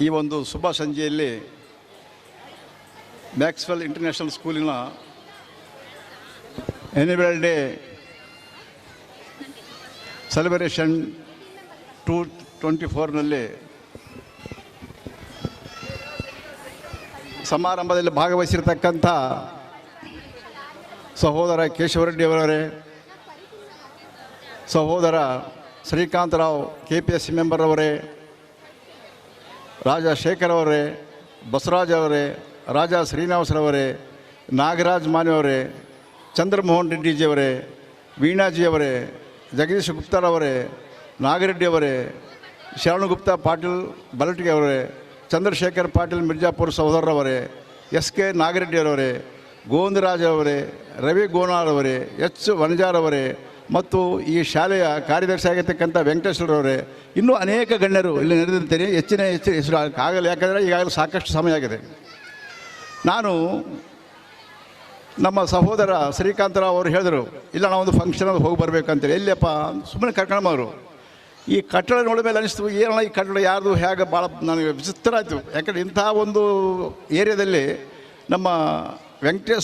ಈ ಒಂದು ಶುಭ ಸಂಜೆಯಲ್ಲಿ Maxwell international ಸ್ಕೂಲಿನ ಆ್ಯನ್ಯುವಲ್ ಡೇ ಸೆಲೆಬ್ರೇಷನ್ 2024ನಲ್ಲಿ ಸಮಾರಂಭದಲ್ಲಿ ಭಾಗವಹಿಸಿರ್ತಕ್ಕಂಥ ಸಹೋದರ ಕೇಶವರೆಡ್ಡಿಯವರವರೇ, ಸಹೋದರ ಶ್ರೀಕಾಂತರಾವ್ KPS ಮೆಂಬರ್ ಅವರೇ, ರಾಜಾ ಶೇಖರ್ ಅವರೇ, ಬಸವರಾಜ್ ಅವರೇ, ರಾಜಾ ಶ್ರೀನಿವಾಸರವರೇ, ನಾಗರಾಜ್ ಮಾನ್ಯವರೇ, ಚಂದ್ರಮೋಹನ್ ರೆಡ್ಡಿಜಿಯವರೇ, ವೀಣಾಜಿಯವರೇ, ಜಗದೀಶ್ ಗುಪ್ತಾರವರೇ, ನಾಗರೆಡ್ಡಿಯವರೇ, ಶರಣಗುಪ್ತಾ ಪಾಟೀಲ್ ಬಲಟಿಗೆ ಅವರೇ, ಚಂದ್ರಶೇಖರ್ ಪಾಟೀಲ್ ಮಿರ್ಜಾಪುರ ಸಹೋದರರವರೇ, SK ನಾಗರೆಡ್ಡಿಯವರೇ, ಗೋವಿಂದರಾಜ್ ಅವರೇ, ರವಿ ಗೋನಾಳ್ ಅವರೇ, H ವನಜಾರವರೇ ಮತ್ತು ಈ ಶಾಲೆಯ ಕಾರ್ಯದರ್ಶಿ ಆಗಿರ್ತಕ್ಕಂಥ ವೆಂಕಟೇಶ್ವರವರೇ, ಇನ್ನೂ ಅನೇಕ ಗಣ್ಯರು ಇಲ್ಲಿ ನಡೆದಿರ್ತೀನಿ. ಹೆಚ್ಚಿನ ಹೆಸರು ಆಗಲ್ಲ, ಯಾಕಂದರೆ ಈಗಾಗಲೇ ಸಾಕಷ್ಟು ಸಮಯ ಆಗಿದೆ. ನಾನು ನಮ್ಮ ಸಹೋದರ ಶ್ರೀಕಾಂತರಾವ್ ಅವರು ಹೇಳಿದರು, ಇಲ್ಲ ನಾವೊಂದು ಫಂಕ್ಷನಲ್ಲಿ ಹೋಗಿ ಬರಬೇಕಂತೇಳಿ. ಎಲ್ಲಿಯಪ್ಪ ಸುಮ್ಮನೆ ಕರ್ಕೊಂಡವರು. ಈ ಕಟ್ಟಡ ನೋಡಿದ ಮೇಲೆ ಅನಿಸ್ತು, ಏನೋ ಈ ಕಟ್ಟಡ ಯಾರ್ದು ಹೇಗೆ ಭಾಳ ನನಗೆ ವಿಚಿತ್ರ ಆಯಿತು. ಯಾಕಂದರೆ ಇಂಥ ಒಂದು ಏರಿಯಾದಲ್ಲಿ ನಮ್ಮ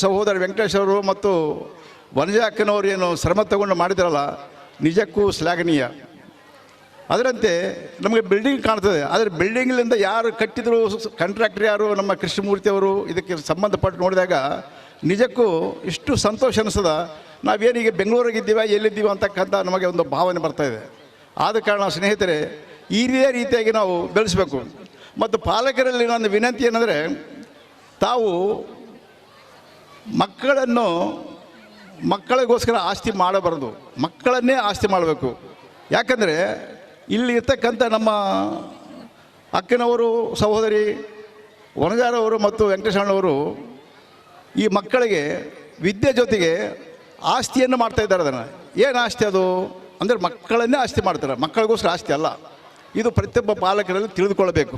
ಸಹೋದರ ವೆಂಕಟೇಶ್ ಅವರು ಮತ್ತು ವನಜಾ ಅಕ್ಕನವರು ಏನು ಶ್ರಮ ತಗೊಂಡು ಮಾಡಿದ್ರಲ್ಲ, ನಿಜಕ್ಕೂ ಶ್ಲಾಘನೀಯ. ಅದರಂತೆ ನಮಗೆ ಬಿಲ್ಡಿಂಗ್ ಕಾಣ್ತದೆ, ಆದರೆ ಬಿಲ್ಡಿಂಗ್ಲಿಂದ ಯಾರು ಕಟ್ಟಿದ್ರು, ಕಾಂಟ್ರಾಕ್ಟರ್ ಯಾರು, ನಮ್ಮ ಕೃಷ್ಣಮೂರ್ತಿ ಅವರು ಇದಕ್ಕೆ ಸಂಬಂಧಪಟ್ಟು ನೋಡಿದಾಗ ನಿಜಕ್ಕೂ ಇಷ್ಟು ಸಂತೋಷ ಅನಿಸ್ತದ. ನಾವೇನೀಗ ಬೆಂಗಳೂರಿಗಿದ್ದೀವ ಎಲ್ಲಿದ್ದೀವ ಅಂತಕ್ಕಂಥ ನಮಗೆ ಒಂದು ಭಾವನೆ ಬರ್ತಾಯಿದೆ. ಆದ ಕಾರಣ ಸ್ನೇಹಿತರೆ, ಇದೇ ರೀತಿಯಾಗಿ ನಾವು ಬೆಳೆಸಬೇಕು. ಮತ್ತು ಪಾಲಕರಲ್ಲಿ ನನ್ನ ವಿನಂತಿ ಏನಂದರೆ, ತಾವು ಮಕ್ಕಳಿಗೋಸ್ಕರ ಆಸ್ತಿ ಮಾಡಬಾರ್ದು, ಮಕ್ಕಳನ್ನೇ ಆಸ್ತಿ ಮಾಡಬೇಕು. ಯಾಕಂದರೆ ಇಲ್ಲಿ ಇರ್ತಕ್ಕಂಥ ನಮ್ಮ ಅಕ್ಕನವರು, ಸಹೋದರಿ ವನಜಾರವರು ಮತ್ತು ವೆಂಕಟೇಶಣ್ಣವರು ಈ ಮಕ್ಕಳಿಗೆ ವಿದ್ಯೆ ಜೊತೆಗೆ ಆಸ್ತಿಯನ್ನು ಮಾಡ್ತಾಯಿದ್ದಾರೆ. ಅದನ್ನು ಏನು ಆಸ್ತಿ ಅದು ಅಂದರೆ ಮಕ್ಕಳನ್ನೇ ಆಸ್ತಿ ಮಾಡ್ತಾರೆ, ಮಕ್ಕಳಿಗೋಸ್ಕರ ಆಸ್ತಿ ಅಲ್ಲ. ಇದು ಪ್ರತಿಯೊಬ್ಬ ಪಾಲಕರಲ್ಲಿ ತಿಳಿದುಕೊಳ್ಳಬೇಕು.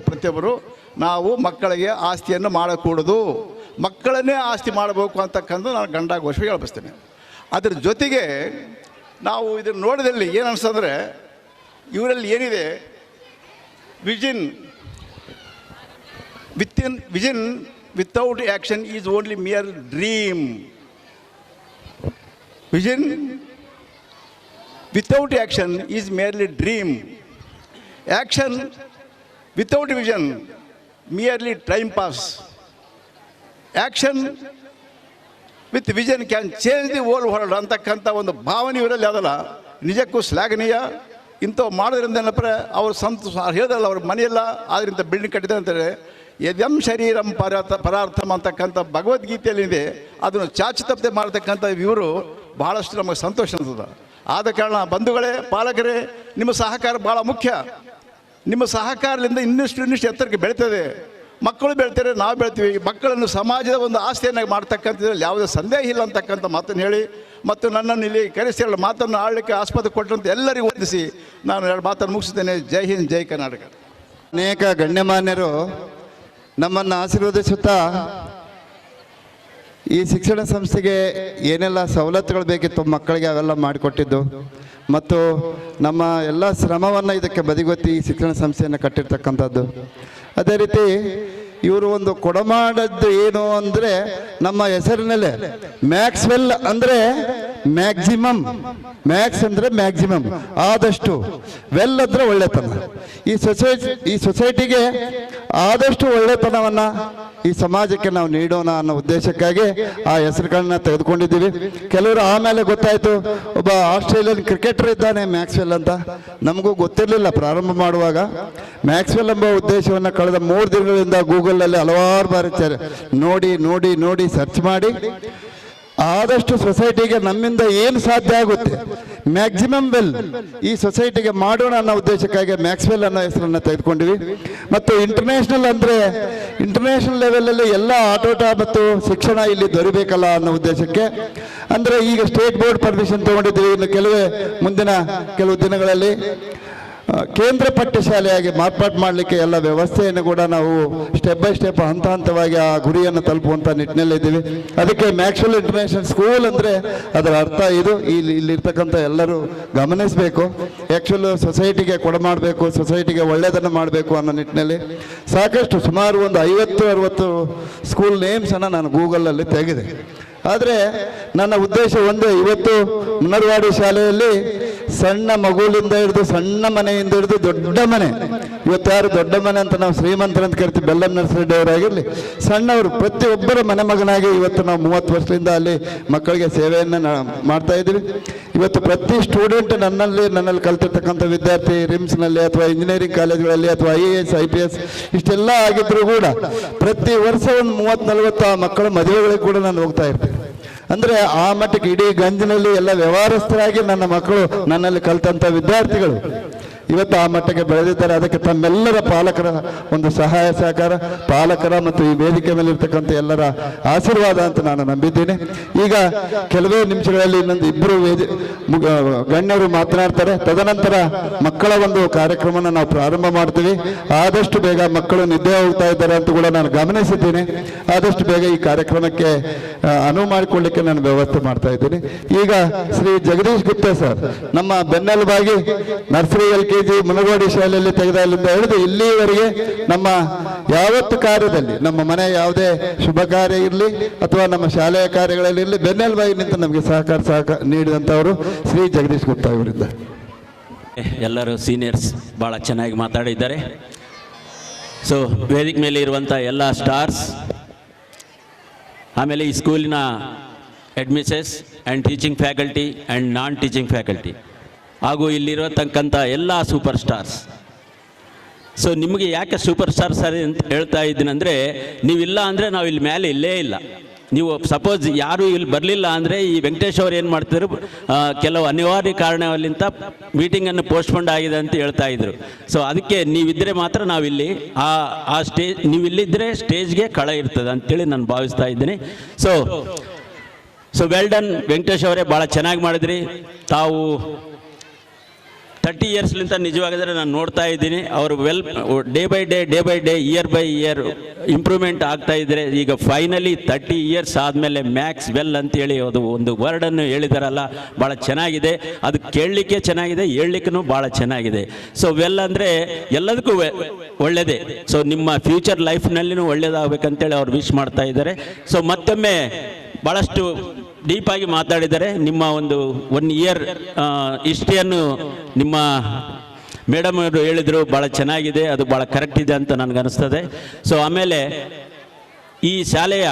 ಪ್ರತಿಯೊಬ್ಬರು ನಾವು ಮಕ್ಕಳಿಗೆ ಆಸ್ತಿಯನ್ನು ಮಾಡಕೂಡದು, ಮಕ್ಕಳನ್ನೇ ಆಸ್ತಿ ಮಾಡಬೇಕು ಅಂತಕ್ಕಂಥ ನಾನು ಗಂಡಾಘೋಷವಾಗಿ ಹೇಳ್ಬಸ್ತೇನೆ. ಅದ್ರ ಜೊತೆಗೆ ನಾವು ಇದನ್ನು ನೋಡಿದಲ್ಲಿ ಏನು ಅನಿಸ್ತಂದರೆ, ಇವರಲ್ಲಿ ಏನಿದೆ, vision without action is only mere dream. Vision without action is merely dream. Action without vision merely time pass. Action with vision can change the whole world ಅಂತಕ್ಕಂಥ ಒಂದು ಭಾವನೆ ಇವರಲ್ಲಿ ಅದಲ್ಲ, ನಿಜಕ್ಕೂ ಶ್ಲಾಘನೀಯ. ಇಂಥವು ಮಾಡೋದ್ರಿಂದ ಏನಪ್ಪ, ಅವರು ಹೇಳಿದ್ರಲ್ಲ, ಅವ್ರ ಮನೆಯೆಲ್ಲ ಆದ್ದರಿಂದ ಬಿಲ್ಡಿಂಗ್ ಕಟ್ಟಿದ್ದಾರೆ ಅಂತಾರೆ. ಯದಂ ಶರೀರಂ ಪರಾರ್ಥಂ ಅಂತಕ್ಕಂಥ ಭಗವದ್ಗೀತೆಯಲ್ಲಿದೆ. ಅದನ್ನು ಚಾಚು ತಪ್ಪದೆ ಮಾಡತಕ್ಕಂಥ ಇವರು ಬಹಳಷ್ಟು ನಮಗೆ ಸಂತೋಷ ಅನಿಸ್ತದೆ. ಆದ ಕಾರಣ ಬಂಧುಗಳೇ, ಪಾಲಕರೇ, ನಿಮ್ಮ ಸಹಕಾರ ಭಾಳ ಮುಖ್ಯ. ನಿಮ್ಮ ಸಹಕಾರದಿಂದ ಇನ್ನಿಷ್ಟು ಎತ್ತರಕ್ಕೆ ಬೆಳೀತದೆ. ಮಕ್ಕಳು ಬೆಳ್ತಾರೆ, ನಾವು ಬೆಳ್ತೀವಿ. ಮಕ್ಕಳನ್ನು ಸಮಾಜದ ಒಂದು ಆಸ್ತಿಯನ್ನಾಗಿ ಮಾಡ್ತಕ್ಕಂಥದ್ರಲ್ಲಿ ಯಾವುದೇ ಸಂದೇಹ ಇಲ್ಲ ಅಂತಕ್ಕಂಥ ಮಾತನ್ನು ಹೇಳಿ, ಮತ್ತು ನನ್ನನ್ನು ಇಲ್ಲಿ ಕರೆಸಿ ಮಾತನ್ನು ಆಡಲಿಕ್ಕೆ ಆಸ್ಪದ ಕೊಟ್ಟಂತ ಎಲ್ಲರಿಗೂ ವಂದಿಸಿ ನಾನು 2 ಮಾತನ್ನು ಮುಗಿಸ್ತೇನೆ. ಜೈ ಹಿಂದ್, ಜೈ ಕರ್ನಾಟಕ. ಅನೇಕ ಗಣ್ಯಮಾನ್ಯರು ನಮ್ಮನ್ನು ಆಶೀರ್ವದಿಸುತ್ತಾ ಈ ಶಿಕ್ಷಣ ಸಂಸ್ಥೆಗೆ ಏನೆಲ್ಲ ಸವಲತ್ತುಗಳು ಬೇಕಿತ್ತು ಮಕ್ಕಳಿಗೆ ಅವೆಲ್ಲ ಮಾಡಿಕೊಟ್ಟಿದ್ದು, ಮತ್ತು ನಮ್ಮ ಎಲ್ಲ ಶ್ರಮವನ್ನು ಇದಕ್ಕೆ ಬದಿಗೊತ್ತಿ ಈ ಶಿಕ್ಷಣ ಸಂಸ್ಥೆಯನ್ನು ಕಟ್ಟಿರ್ತಕ್ಕಂಥದ್ದು. ಅದೇ ರೀತಿ ಇವರು ಒಂದು ಕೊಡಮಾಡದ್ದು ಏನು ಅಂದರೆ, ನಮ್ಮ ಹೆಸರಿನಲ್ಲೇ ಮ್ಯಾಕ್ಸ್ವೆಲ್ ಅಂದರೆ ಮ್ಯಾಕ್ಸಿಮಮ್, ಮ್ಯಾಕ್ಸ್ ಅಂದರೆ ಮ್ಯಾಕ್ಸಿಮಮ್, ಆದಷ್ಟು, ವೆಲ್ ಅಂದರೆ ಒಳ್ಳೆತನ. ಈ ಸೊಸೈಟಿಗೆ ಆದಷ್ಟು ಒಳ್ಳೆತನವನ್ನು ಈ ಸಮಾಜಕ್ಕೆ ನಾವು ನೀಡೋಣ ಅನ್ನೋ ಉದ್ದೇಶಕ್ಕಾಗಿ ಆ ಹೆಸರುಗಳನ್ನ ತೆಗೆದುಕೊಂಡಿದ್ದೀವಿ. ಕೆಲವರು ಆಮೇಲೆ ಗೊತ್ತಾಯಿತು, ಒಬ್ಬ ಆಸ್ಟ್ರೇಲಿಯನ್ ಕ್ರಿಕೆಟರ್ ಇದ್ದಾನೆ ಮ್ಯಾಕ್ಸ್ವೆಲ್ ಅಂತ. ನಮಗೂ ಗೊತ್ತಿರಲಿಲ್ಲ ಪ್ರಾರಂಭ ಮಾಡುವಾಗ. ಮ್ಯಾಕ್ಸ್ವೆಲ್ ಎಂಬ ಉದ್ದೇಶವನ್ನು ಕಳೆದ 3 ದಿನಗಳಿಂದ ಗೂಗಲಲ್ಲಿ ಹಲವಾರು ಬಾರಿ ನೋಡಿ ಸರ್ಚ್ ಮಾಡಿ ಆದಷ್ಟು ಸೊಸೈಟಿಗೆ ನಮ್ಮಿಂದ ಏನು ಸಾಧ್ಯ ಆಗುತ್ತೆ ಮ್ಯಾಕ್ಸಿಮಮ್ ವೆಲ್ ಈ ಸೊಸೈಟಿಗೆ ಮಾಡೋಣ ಅನ್ನೋ ಉದ್ದೇಶಕ್ಕಾಗಿ ಮ್ಯಾಕ್ಸ್ವೆಲ್ ಅನ್ನೋ ಹೆಸರನ್ನು ತೆಗೆದುಕೊಂಡಿವಿ. ಮತ್ತು ಇಂಟರ್ನ್ಯಾಷನಲ್ ಲೆವೆಲಲ್ಲಿ ಎಲ್ಲ ಆಟೋಟ ಮತ್ತು ಶಿಕ್ಷಣ ಇಲ್ಲಿ ದೊರೆಯಬೇಕಲ್ಲ ಅನ್ನೋ ಉದ್ದೇಶಕ್ಕೆ, ಅಂದರೆ ಈಗ ಸ್ಟೇಟ್ ಬೋರ್ಡ್ ಪರ್ಮಿಷನ್ ತೊಗೊಂಡಿದ್ದೀವಿ. ಇನ್ನು ಮುಂದಿನ ಕೆಲವು ದಿನಗಳಲ್ಲಿ ಕೇಂದ್ರ ಪಠ್ಯ ಶಾಲೆಯಾಗಿ ಮಾರ್ಪಾಡು ಮಾಡಲಿಕ್ಕೆ ಎಲ್ಲ ವ್ಯವಸ್ಥೆಯನ್ನು ಕೂಡ ನಾವು ಸ್ಟೆಪ್ ಬೈ ಸ್ಟೆಪ್ ಹಂತ ಹಂತವಾಗಿ ಆ ಗುರಿಯನ್ನು ತಲುಪುವಂಥ ನಿಟ್ಟಿನಲ್ಲಿದ್ದೀವಿ. ಅದಕ್ಕೆ ಮ್ಯಾಕ್ಸ್ವೆಲ್ ಇಂಟರ್ನ್ಯಾಷನಲ್ ಸ್ಕೂಲ್ ಅಂದರೆ ಅದರ ಅರ್ಥ ಇದು. ಇಲ್ಲಿರ್ತಕ್ಕಂಥ ಎಲ್ಲರೂ ಗಮನಿಸಬೇಕು. ಆ್ಯಕ್ಚುಲ್ ಸೊಸೈಟಿಗೆ ಕೊಡಮಾಡಬೇಕು, ಸೊಸೈಟಿಗೆ ಒಳ್ಳೆಯದನ್ನು ಮಾಡಬೇಕು ಅನ್ನೋ ನಿಟ್ಟಿನಲ್ಲಿ ಸಾಕಷ್ಟು ಸುಮಾರು ಒಂದು 50-60 ಸ್ಕೂಲ್ ನೇಮ್ಸನ್ನು ನಾನು ಗೂಗಲಲ್ಲಿ ತೆಗೆದೆ. ಆದರೆ ನನ್ನ ಉದ್ದೇಶ ಒಂದೇ, ಇವತ್ತು ಮುನ್ನರ್ವಾಡಿ ಶಾಲೆಯಲ್ಲಿ ಸಣ್ಣ ಮಗುವಿಂದ ಹಿಡಿದು ಸಣ್ಣ ಮನೆಯಿಂದ ಹಿಡಿದು ದೊಡ್ಡ ಮನೆ, ಇವತ್ತು ಯಾರು ದೊಡ್ಡ ಮನೆ ಅಂತ ನಾವು ಶ್ರೀಮಂತರಂತ ಕರಿತೀವಿ, ಬೆಲ್ಲಂ ನರ್ಸರಿ ಅವರಾಗಿರಲಿ, ಸಣ್ಣವರು ಪ್ರತಿಯೊಬ್ಬರ ಮನೆ ಮಗನಾಗಿ ಇವತ್ತು ನಾವು 30 ವರ್ಷದಿಂದ ಅಲ್ಲಿ ಮಕ್ಕಳಿಗೆ ಸೇವೆಯನ್ನು ಮಾಡ್ತಾ ಇದ್ದೀವಿ. ಇವತ್ತು ಪ್ರತಿ ಸ್ಟೂಡೆಂಟ್ ನನ್ನಲ್ಲಿ ಕಲ್ತಿರ್ತಕ್ಕಂಥ ವಿದ್ಯಾರ್ಥಿ ರಿಮ್ಸ್ನಲ್ಲಿ ಅಥವಾ ಇಂಜಿನಿಯರಿಂಗ್ ಕಾಲೇಜುಗಳಲ್ಲಿ ಅಥವಾ IAS IPS ಇಷ್ಟೆಲ್ಲ ಆಗಿದ್ರೂ ಕೂಡ ಪ್ರತಿ ವರ್ಷ ಒಂದು 30-40 ಮಕ್ಕಳ ಮದುವೆಗಳಿಗೆ ಕೂಡ ನಾನು ಹೋಗ್ತಾ ಇರ್ತೀನಿ. ಅಂದರೆ ಆ ಮಟ್ಟಕ್ಕೆ ಇಡೀ ಗಂಜಿನಲ್ಲಿ ಎಲ್ಲ ವ್ಯವಹಾರಸ್ಥರಾಗಿ ನನ್ನ ಮಕ್ಕಳು ನನ್ನಲ್ಲಿ ಕಲಿತಂಥ ವಿದ್ಯಾರ್ಥಿಗಳು ಇವತ್ತು ಆ ಮಟ್ಟಕ್ಕೆ ಬೆಳೆದಿದ್ದಾರೆ. ಅದಕ್ಕೆ ತಮ್ಮೆಲ್ಲರ ಪಾಲಕರ ಒಂದು ಸಹಾಯ ಸಹಕಾರ, ಪಾಲಕರ ಮತ್ತು ಈ ವೇದಿಕೆ ಮೇಲೆ ಇರ್ತಕ್ಕಂಥ ಎಲ್ಲರ ಆಶೀರ್ವಾದ ಅಂತ ನಾನು ನಂಬಿದ್ದೀನಿ. ಈಗ ಕೆಲವೇ ನಿಮಿಷಗಳಲ್ಲಿ ಇನ್ನೊಂದು 2 ಗಣ್ಯರು ಮಾತನಾಡ್ತಾರೆ. ತದನಂತರ ಮಕ್ಕಳ ಒಂದು ಕಾರ್ಯಕ್ರಮನ ನಾವು ಪ್ರಾರಂಭ ಮಾಡ್ತೀವಿ. ಆದಷ್ಟು ಬೇಗ ಮಕ್ಕಳು ನಿದ್ದೆ ಹೋಗ್ತಾ ಇದ್ದಾರೆ ಅಂತ ಕೂಡ ನಾನು ಗಮನಿಸಿದ್ದೀನಿ. ಆದಷ್ಟು ಬೇಗ ಈ ಕಾರ್ಯಕ್ರಮಕ್ಕೆ ಅನುವು ಮಾಡಿಕೊಳ್ಳಿಕ್ಕೆ ನಾನು ವ್ಯವಸ್ಥೆ ಮಾಡ್ತಾ ಇದ್ದೀನಿ. ಈಗ ಶ್ರೀ ಜಗದೀಶ್ ಗುಪ್ತೆ ಸರ್ ನಮ್ಮ ಬೆನ್ನೆಲುಬಾಗಿ ನರ್ಸರಿ LKG ಮುನಗೋಡಿ ಶಾಲೆಯಲ್ಲಿ ತೆಗೆದಾಗಲಿಂದ ಹಿಡಿದು ಇಲ್ಲಿವರೆಗೆ ನಮ್ಮ ಯಾವತ್ತು ಕಾರ್ಯದಲ್ಲಿ, ನಮ್ಮ ಮನೆ ಯಾವುದೇ ಶುಭ ಕಾರ್ಯ ಇರಲಿ ಅಥವಾ ನಮ್ಮ ಶಾಲೆಯ ಕಾರ್ಯಗಳಲ್ಲಿ ಇರಲಿ, ಬೆನ್ನೆಲುಬಾಗಿ ನಿಂತು ನಮಗೆ ಸಹಕಾರ ನೀಡಿದಂಥವರು ಶ್ರೀ ಜಗದೀಶ್ ಗುಪ್ತಾ ಅವರಿಂದ. ಎಲ್ಲರೂ ಸೀನಿಯರ್ಸ್ ಭಾಳ ಚೆನ್ನಾಗಿ ಮಾತಾಡಿದ್ದಾರೆ. ಸೊ ವೇದಿಕೆ ಮೇಲೆ ಇರುವಂಥ ಎಲ್ಲ ಸ್ಟಾರ್ಸ್, ಆಮೇಲೆ ಈ ಸ್ಕೂಲಿನ admins and teaching faculty and non teaching faculty ಹಾಗೂ ಇಲ್ಲಿರತಕ್ಕಂಥ ಎಲ್ಲ ಸೂಪರ್ ಸ್ಟಾರ್ಸ್. ಸೊ ನಿಮಗೆ ಯಾಕೆ ಸೂಪರ್ ಸ್ಟಾರ್ ಸರಿ ಅಂತ ಹೇಳ್ತಾ ಇದ್ದೀನಂದರೆ, ನೀವಿಲ್ಲ ಅಂದರೆ ನಾವು ಇಲ್ಲಿ ಮೇಲೆ ಇಲ್ಲೇ ಇಲ್ಲ. ನೀವು ಸಪೋಸ್ ಯಾರು ಇಲ್ಲಿ ಬರಲಿಲ್ಲ ಅಂದರೆ ಈ ವೆಂಕಟೇಶ್ ಅವ್ರು ಏನು ಮಾಡ್ತಿದ್ರು, ಕೆಲವು ಅನಿವಾರ್ಯ ಕಾರಣಗಳಿಂದ ಮೀಟಿಂಗನ್ನು ಪೋಸ್ಟ್ಪೋಂಡ್ ಆಗಿದೆ ಅಂತ ಹೇಳ್ತಾ ಇದ್ರು. ಸೊ ಅದಕ್ಕೆ ನೀವಿದ್ದರೆ ಮಾತ್ರ ನಾವಿಲ್ಲಿ ಆ ಸ್ಟೇಜ್, ನೀವಿಲ್ಲಿದ್ದರೆ ಸ್ಟೇಜ್ಗೆ ಕಳ ಇರ್ತದೆ ಅಂತೇಳಿ ನಾನು ಭಾವಿಸ್ತಾ ಇದ್ದೀನಿ. ಸೊ ವೆಲ್ ಡನ್ ವೆಂಕಟೇಶ್ ಅವರೇ, ಭಾಳ ಚೆನ್ನಾಗಿ ಮಾಡಿದ್ರಿ. ತಾವು 30 ಇಯರ್ಸ್ಲಿಂದ ನಿಜವಾಗಿದ್ರೆ ನಾನು ನೋಡ್ತಾ ಇದ್ದೀನಿ. ಅವರು day by day year by year improvement ಆಗ್ತಾ ಇದ್ದಾರೆ. ಈಗ ಫೈನಲಿ 30 ಇಯರ್ಸ್ ಆದಮೇಲೆ ಮ್ಯಾಕ್ಸ್ ವೆಲ್ ಅಂತೇಳಿ ಅದು ಒಂದು ವರ್ಡನ್ನು ಹೇಳಿದಾರಲ್ಲ, ಭಾಳ ಚೆನ್ನಾಗಿದೆ. ಅದು ಕೇಳಲಿಕ್ಕೆ ಚೆನ್ನಾಗಿದೆ, ಹೇಳಲಿಕ್ಕೂ ಭಾಳ ಚೆನ್ನಾಗಿದೆ. ಸೊ ವೆಲ್ ಅಂದರೆ ಎಲ್ಲದಕ್ಕೂ ಒಳ್ಳೆಯದೇ. ಸೊ ನಿಮ್ಮ ಫ್ಯೂಚರ್ ಲೈಫ್ನಲ್ಲಿನೂ ಒಳ್ಳೇದಾಗಬೇಕಂತೇಳಿ ಅವ್ರು ವಿಶ್ ಮಾಡ್ತಾ ಇದ್ದಾರೆ. ಸೊ ಮತ್ತೊಮ್ಮೆ ಭಾಳಷ್ಟು ಡೀಪಾಗಿ ಮಾತಾಡಿದ್ದಾರೆ. ನಿಮ್ಮ ಒಂದು 1 ಇಯರ್ ಹಿಸ್ಟ್ರಿಯನ್ನು ನಿಮ್ಮ ಮೇಡಮ್ ಅವರು ಹೇಳಿದರು, ಭಾಳ ಚೆನ್ನಾಗಿದೆ, ಅದು ಭಾಳ ಕರೆಕ್ಟ್ ಇದೆ ಅಂತ ನನಗನ್ನಿಸ್ತದೆ. ಸೊ ಆಮೇಲೆ ಈ ಶಾಲೆಯ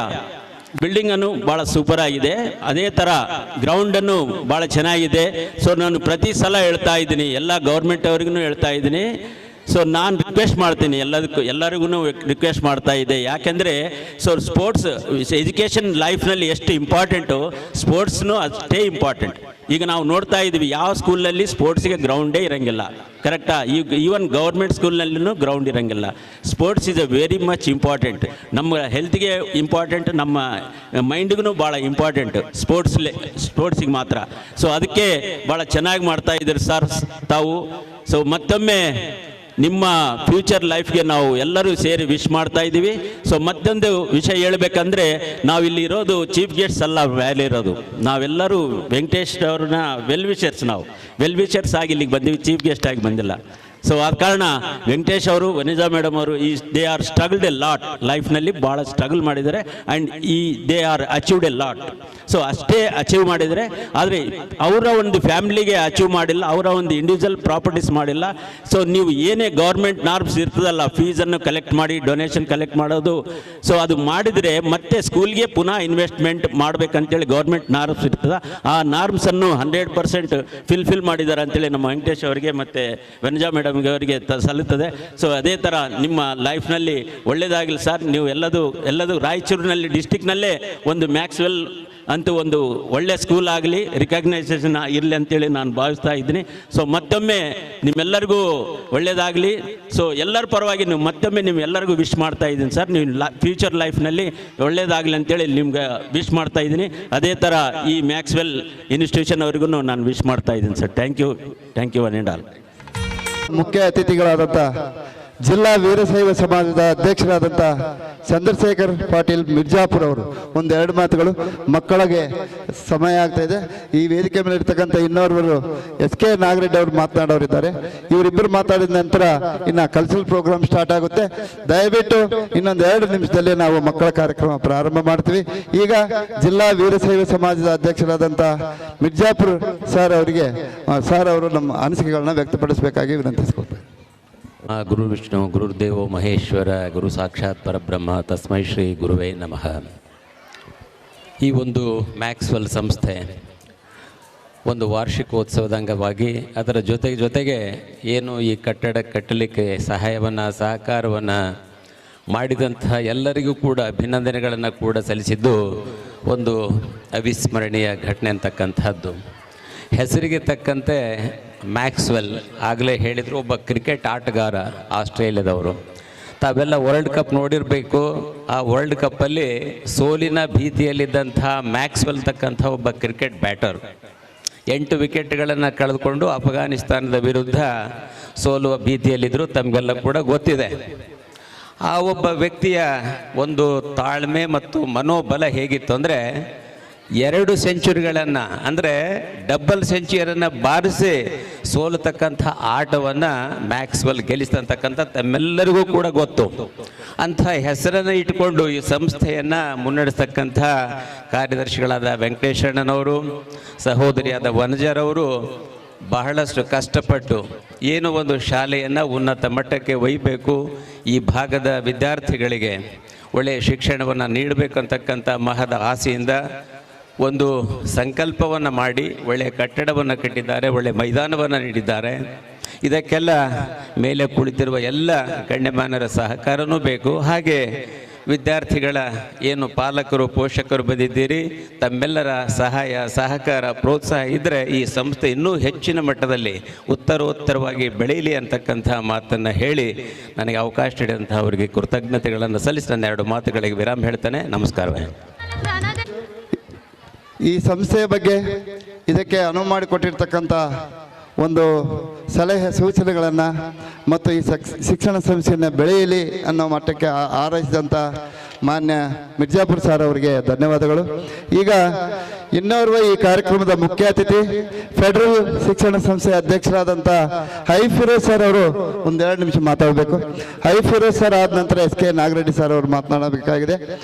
ಬಿಲ್ಡಿಂಗನ್ನು ಭಾಳ ಸೂಪರ್ ಆಗಿದೆ. ಅದೇ ಥರ ಗ್ರೌಂಡನ್ನು ಭಾಳ ಚೆನ್ನಾಗಿದೆ. ಸೊ ನಾನು ಪ್ರತಿ ಸಲ ಹೇಳ್ತಾ ಇದ್ದೀನಿ, ಎಲ್ಲ ಗೌರ್ಮೆಂಟ್ ಅವ್ರಿಗೂ ಹೇಳ್ತಾ ಇದ್ದೀನಿ. ಸೊ ನಾನು ರಿಕ್ವೆಸ್ಟ್ ಮಾಡ್ತೀನಿ ಎಲ್ಲರಿಗೂ ರಿಕ್ವೆಸ್ಟ್ ಮಾಡ್ತಾ ಇದ್ದೆ. ಯಾಕೆಂದರೆ ಸೊ ಸ್ಪೋರ್ಟ್ಸ್ ಎಜುಕೇಷನ್ ಲೈಫ್ನಲ್ಲಿ ಎಷ್ಟು ಇಂಪಾರ್ಟೆಂಟು, ಸ್ಪೋರ್ಟ್ಸ್ನೂ ಅಷ್ಟೇ ಇಂಪಾರ್ಟೆಂಟ್. ಈಗ ನಾವು ನೋಡ್ತಾ ಇದ್ದೀವಿ ಯಾವ ಸ್ಕೂಲಲ್ಲಿ ಸ್ಪೋರ್ಟ್ಸಿಗೆ ಗ್ರೌಂಡೇ ಇರೋಂಗಿಲ್ಲ, ಕರೆಕ್ಟಾ? ಈವನ್ ಗೌರ್ಮೆಂಟ್ ಸ್ಕೂಲ್ನಲ್ಲೂ ಗ್ರೌಂಡ್ ಇರೋಂಗಿಲ್ಲ. Sports is a very much important. ನಮ್ಮ ಹೆಲ್ತ್ಗೆ ಇಂಪಾರ್ಟೆಂಟ್, ನಮ್ಮ ಮೈಂಡ್ಗೂ ಭಾಳ ಇಂಪಾರ್ಟೆಂಟ್ ಸ್ಪೋರ್ಟ್ಸಿಗೆ ಮಾತ್ರ. ಸೊ ಅದಕ್ಕೆ ಭಾಳ ಚೆನ್ನಾಗಿ ಮಾಡ್ತಾ ಇದ್ದೀರಿ ಸರ್ ತಾವು. ಸೊ ಮತ್ತೊಮ್ಮೆ ನಿಮ್ಮ ಫ್ಯೂಚರ್ ಲೈಫ್ಗೆ ನಾವು ಎಲ್ಲರೂ ಸೇರಿ ವಿಶ್ ಮಾಡ್ತಾ ಇದ್ದೀವಿ. ಸೊ ಮತ್ತೊಂದು ವಿಷಯ ಹೇಳಬೇಕಂದ್ರೆ, ನಾವಿಲ್ಲಿ ಇರೋದು ಚೀಫ್ ಗೆಸ್ಟ್ಸ್ ಅಲ್ಲ, ಮೇಲೆ ಇರೋದು ನಾವೆಲ್ಲರೂ ವೆಂಕಟೇಶ್ ಅವ್ರನ್ನ ವೆಲ್ ವಿಷರ್ಸ್ ಆಗಿ ಇಲ್ಲಿಗೆ ಬಂದೀವಿ, ಚೀಫ್ ಗೆಸ್ಟ್ ಆಗಿ ಬಂದಿಲ್ಲ. ಸೊ ಆದ ಕಾರಣ ವೆಂಕಟೇಶ್ ಅವರು, ವನಿಜಾ ಮೇಡಮ್ ಅವರು they are struggled a lot ಲೈಫ್ನಲ್ಲಿ, ಭಾಳ ಸ್ಟ್ರಗಲ್ ಮಾಡಿದ್ದಾರೆ. And they are achieved a lot. So ಅಷ್ಟೇ ಅಚೀವ್ ಮಾಡಿದರೆ, ಆದರೆ ಅವರ ಒಂದು ಫ್ಯಾಮಿಲಿಗೆ ಅಚೀವ್ ಮಾಡಿಲ್ಲ, ಅವರ ಒಂದು ಇಂಡಿವಿಜುವಲ್ ಪ್ರಾಪರ್ಟೀಸ್ ಮಾಡಿಲ್ಲ. ಸೊ ನೀವು ಏನೇ ಗೌರ್ಮೆಂಟ್ ನಾರ್ಮ್ಸ್ ಇರ್ತದಲ್ಲ, ಫೀಸನ್ನು ಕಲೆಕ್ಟ್ ಮಾಡಿ ಡೊನೇಷನ್ ಕಲೆಕ್ಟ್ ಮಾಡೋದು, ಸೊ ಅದು ಮಾಡಿದರೆ ಮತ್ತೆ ಸ್ಕೂಲ್ಗೆ ಪುನಃ ಇನ್ವೆಸ್ಟ್ಮೆಂಟ್ ಮಾಡಬೇಕಂತೇಳಿ ಗೌರ್ಮೆಂಟ್ ನಾರ್ಮ್ಸ್ ಇರ್ತದೆ. ಆ ನಾರ್ಮ್ಸನ್ನು 100% ಫಿಲ್ ಮಾಡಿದ್ದಾರೆ ಅಂತೇಳಿ ನಮ್ಮ ವೆಂಕಟೇಶ್ ಅವರಿಗೆ ಮತ್ತು ವನಿಜಾ ಮೇಡಮ್ ಅವರಿಗೆ ಸಲ್ಲುತ್ತದೆ. ಸೊ ಅದೇ ಥರ ನಿಮ್ಮ ಲೈಫ್ನಲ್ಲಿ ಒಳ್ಳೆಯದಾಗಲಿ ಸರ್. ನೀವು ಎಲ್ಲದೂ ರಾಯಚೂರಿನಲ್ಲಿ ಡಿಸ್ಟಿಕ್ನಲ್ಲೇ ಒಂದು ಮ್ಯಾಕ್ಸ್ವೆಲ್ ಅಂತೂ ಒಂದು ಒಳ್ಳೆ ಸ್ಕೂಲ್ ಆಗಲಿ, ರಿಕಗ್ನೈಸೇಷನ್ ಇರಲಿ ಅಂತೇಳಿ ನಾನು ಭಾವಿಸ್ತಾ ಇದ್ದೀನಿ. ಸೊ ಮತ್ತೊಮ್ಮೆ ನಿಮ್ಮೆಲ್ಲರಿಗೂ ಒಳ್ಳೆಯದಾಗಲಿ. ಸೊ ಎಲ್ಲರ ಪರವಾಗಿ ಮತ್ತೊಮ್ಮೆ ನಿಮ್ಮೆಲ್ಲರಿಗೂ ವಿಶ್ ಮಾಡ್ತಾ ಇದ್ದೀನಿ ಸರ್. ನೀವು ಫ್ಯೂಚರ್ ಲೈಫ್ನಲ್ಲಿ ಒಳ್ಳೆಯದಾಗಲಿ ಅಂತೇಳಿ ನಿಮ್ಗೆ ವಿಶ್ ಮಾಡ್ತಾ ಇದ್ದೀನಿ. ಅದೇ ಥರ ಈ ಮ್ಯಾಕ್ಸ್ವೆಲ್ ಇನ್ಸ್ಟಿಟ್ಯೂಷನ್ ಅವ್ರಿಗೂ ನಾನು ವಿಶ್ ಮಾಡ್ತಾ ಇದ್ದೀನಿ sir. Thank you one and all. ಮುಖ್ಯ ಅತಿಥಿಗಳಾದಂಥ ಜಿಲ್ಲಾ ವೀರಶೈವ ಸಮಾಜದ ಅಧ್ಯಕ್ಷರಾದಂಥ ಚಂದ್ರಶೇಖರ್ ಪಾಟೀಲ್ ಮಿರ್ಜಾಪುರ ಅವರು ಒಂದೆರಡು ಮಾತುಗಳು. ಮಕ್ಕಳಿಗೆ ಸಮಯ ಆಗ್ತಾ ಇದೆ. ಈ ವೇದಿಕೆ ಮೇಲೆ ಇರ್ತಕ್ಕಂಥ ಇನ್ನೋರ್ವರು SK ನಾಗರೆಡ್ಡಿ ಅವರು ಮಾತನಾಡೋರಿದ್ದಾರೆ. ಇವರಿಬ್ಬರು ಮಾತಾಡಿದ ನಂತರ ಇನ್ನು ಕಲ್ಚರಲ್ ಪ್ರೋಗ್ರಾಮ್ ಸ್ಟಾರ್ಟ್ ಆಗುತ್ತೆ. ದಯವಿಟ್ಟು ಇನ್ನೊಂದು 2 ನಿಮಿಷದಲ್ಲಿ ನಾವು ಮಕ್ಕಳ ಕಾರ್ಯಕ್ರಮ ಪ್ರಾರಂಭ ಮಾಡ್ತೀವಿ. ಈಗ ಜಿಲ್ಲಾ ವೀರಶೈವ ಸಮಾಜದ ಅಧ್ಯಕ್ಷರಾದಂಥ ಮಿರ್ಜಾಪುರ ಸರ್ ಅವರಿಗೆ ಅವರು ನಮ್ಮ ಅನಿಸಿಕೆಗಳನ್ನ ವ್ಯಕ್ತಪಡಿಸಬೇಕಾಗಿ ವಿನಂತಿಸ್ಕೊಳ್ತಾರೆ. ಗುರು ವಿಷ್ಣು ಗುರುದೇವೋ ಮಹೇಶ್ವರ ಗುರು ಸಾಕ್ಷಾತ್ ಪರಬ್ರಹ್ಮ ತಸ್ಮೈ ಶ್ರೀ ಗುರುವೇ ನಮಃ. ಈ ಒಂದು ಮ್ಯಾಕ್ಸ್ವೆಲ್ ಸಂಸ್ಥೆ ಒಂದು ವಾರ್ಷಿಕೋತ್ಸವದ ಅಂಗವಾಗಿ ಅದರ ಜೊತೆಗೆ ಏನು ಈ ಕಟ್ಟಡ ಕಟ್ಟಲಿಕ್ಕೆ ಸಹಕಾರವನ್ನು ಮಾಡಿದಂತಹ ಎಲ್ಲರಿಗೂ ಕೂಡ ಅಭಿನಂದನೆಗಳನ್ನು ಕೂಡ ಸಲ್ಲಿಸಿದ್ದು ಒಂದು ಅವಿಸ್ಮರಣೀಯ ಘಟನೆ ಅಂತಕ್ಕಂಥದ್ದು. ಹೆಸರಿಗೆ ತಕ್ಕಂತೆ ಮ್ಯಾಕ್ಸ್ವೆಲ್ ಆಗಲೇ ಹೇಳಿದರು, ಒಬ್ಬ ಕ್ರಿಕೆಟ್ ಆಟಗಾರ ಆಸ್ಟ್ರೇಲಿಯಾದವರು. ತಾವೆಲ್ಲ ವರ್ಲ್ಡ್ ಕಪ್ ನೋಡಿರಬೇಕು. ಆ ವರ್ಲ್ಡ್ ಕಪ್ಪಲ್ಲಿ ಸೋಲಿನ ಭೀತಿಯಲ್ಲಿದ್ದಂಥ ಮ್ಯಾಕ್ಸ್ವೆಲ್ ತಕ್ಕಂಥ ಒಬ್ಬ ಕ್ರಿಕೆಟ್ ಬ್ಯಾಟರ್ 8 ವಿಕೆಟ್ಗಳನ್ನು ಕಳೆದುಕೊಂಡು ಅಫ್ಘಾನಿಸ್ತಾನದ ವಿರುದ್ಧ ಸೋಲುವ ಭೀತಿಯಲ್ಲಿದ್ದರು. ತಮಗೆಲ್ಲ ಕೂಡ ಗೊತ್ತಿದೆ. ಆ ಒಬ್ಬ ವ್ಯಕ್ತಿಯ ಒಂದು ತಾಳ್ಮೆ ಮತ್ತು ಮನೋಬಲ ಹೇಗಿತ್ತು ಅಂದರೆ 2 ಸೆಂಚುರಿಗಳನ್ನು ಅಂದರೆ ಡಬಲ್ ಸೆಂಚುರಿಯನ್ನು ಬಾರಿಸಿ ಸೋಲತಕ್ಕಂಥ ಆಟವನ್ನು ಮ್ಯಾಕ್ಸ್ವೆಲ್ ಗೆಲ್ಲಿಸ್ತಕ್ಕಂಥ ತಮ್ಮೆಲ್ಲರಿಗೂ ಕೂಡ ಗೊತ್ತು. ಅಂಥ ಹೆಸರನ್ನು ಇಟ್ಟುಕೊಂಡು ಈ ಸಂಸ್ಥೆಯನ್ನು ಮುನ್ನಡೆಸ್ತಕ್ಕಂಥ ಕಾರ್ಯದರ್ಶಿಗಳಾದ ವೆಂಕಟೇಶಣ್ಣನವರು, ಸಹೋದರಿಯಾದ ವನಜರವರು ಬಹಳಷ್ಟು ಕಷ್ಟಪಟ್ಟು ಏನು ಒಂದು ಶಾಲೆಯನ್ನು ಉನ್ನತ ಮಟ್ಟಕ್ಕೆ ಒಯ್ಯಬೇಕು, ಈ ಭಾಗದ ವಿದ್ಯಾರ್ಥಿಗಳಿಗೆ ಒಳ್ಳೆಯ ಶಿಕ್ಷಣವನ್ನು ನೀಡಬೇಕಂತಕ್ಕಂಥ ಮಹದ ಆಸೆಯಿಂದ ಒಂದು ಸಂಕಲ್ಪವನ್ನು ಮಾಡಿ ಒಳ್ಳೆಯ ಕಟ್ಟಡವನ್ನು ಕಟ್ಟಿದ್ದಾರೆ, ಒಳ್ಳೆಯ ಮೈದಾನವನ್ನು ನೀಡಿದ್ದಾರೆ. ಇದಕ್ಕೆಲ್ಲ ಮೇಲೆ ಕುಳಿತಿರುವ ಎಲ್ಲ ಗಣ್ಯಮಾನ್ಯರ ಸಹಕಾರವೂ ಬೇಕು. ಹಾಗೆ ವಿದ್ಯಾರ್ಥಿಗಳ ಏನು ಪಾಲಕರು ಪೋಷಕರು ಬಂದಿದ್ದೀರಿ, ತಮ್ಮೆಲ್ಲರ ಸಹಾಯ ಸಹಕಾರ ಪ್ರೋತ್ಸಾಹ ಇದ್ದರೆ ಈ ಸಂಸ್ಥೆ ಇನ್ನೂ ಹೆಚ್ಚಿನ ಮಟ್ಟದಲ್ಲಿ ಉತ್ತರೋತ್ತರವಾಗಿ ಬೆಳೆಯಲಿ ಅಂತಕ್ಕಂಥ ಮಾತನ್ನು ಹೇಳಿ ನನಗೆ ಅವಕಾಶ ನೀಡಿದಂಥ ಅವರಿಗೆ ಕೃತಜ್ಞತೆಗಳನ್ನು ಸಲ್ಲಿಸಿ ನನ್ನ 2 ಮಾತುಗಳಿಗೆ ವಿರಾಮ ಹೇಳ್ತಾನೆ. ನಮಸ್ಕಾರವೇ. ಈ ಸಂಸ್ಥೆಯ ಬಗ್ಗೆ ಇದಕ್ಕೆ ಅನುವು ಮಾಡಿಕೊಟ್ಟಿರ್ತಕ್ಕಂಥ ಒಂದು ಸಲಹೆ ಸೂಚನೆಗಳನ್ನು ಮತ್ತು ಈ ಶಿಕ್ಷಣ ಸಂಸ್ಥೆಯನ್ನು ಬೆಳೆಯಲಿ ಅನ್ನೋ ಮಟ್ಟಕ್ಕೆ ಹಾರೈಸಿದಂಥ ಮಾನ್ಯ ಮಿರ್ಜಾಪುರ ಸರ್ ಅವರಿಗೆ ಧನ್ಯವಾದಗಳು. ಈಗ ಇನ್ನೋರ್ವ ಈ ಕಾರ್ಯಕ್ರಮದ ಮುಖ್ಯ ಅತಿಥಿ ಫೆಡರಲ್ ಶಿಕ್ಷಣ ಸಂಸ್ಥೆಯ ಅಧ್ಯಕ್ಷರಾದಂಥ ಹೈಫಿರೋಜ್ ಸರ್ ಅವರು 1-2 ನಿಮಿಷ ಮಾತಾಡಬೇಕು. ಹೈಫಿರೋಜ್ ಸರ್ ಆದ ನಂತರ SK ನಾಗರೆಡ್ಡಿ ಸರ್ ಅವರು ಮಾತನಾಡಬೇಕಾಗಿದೆ.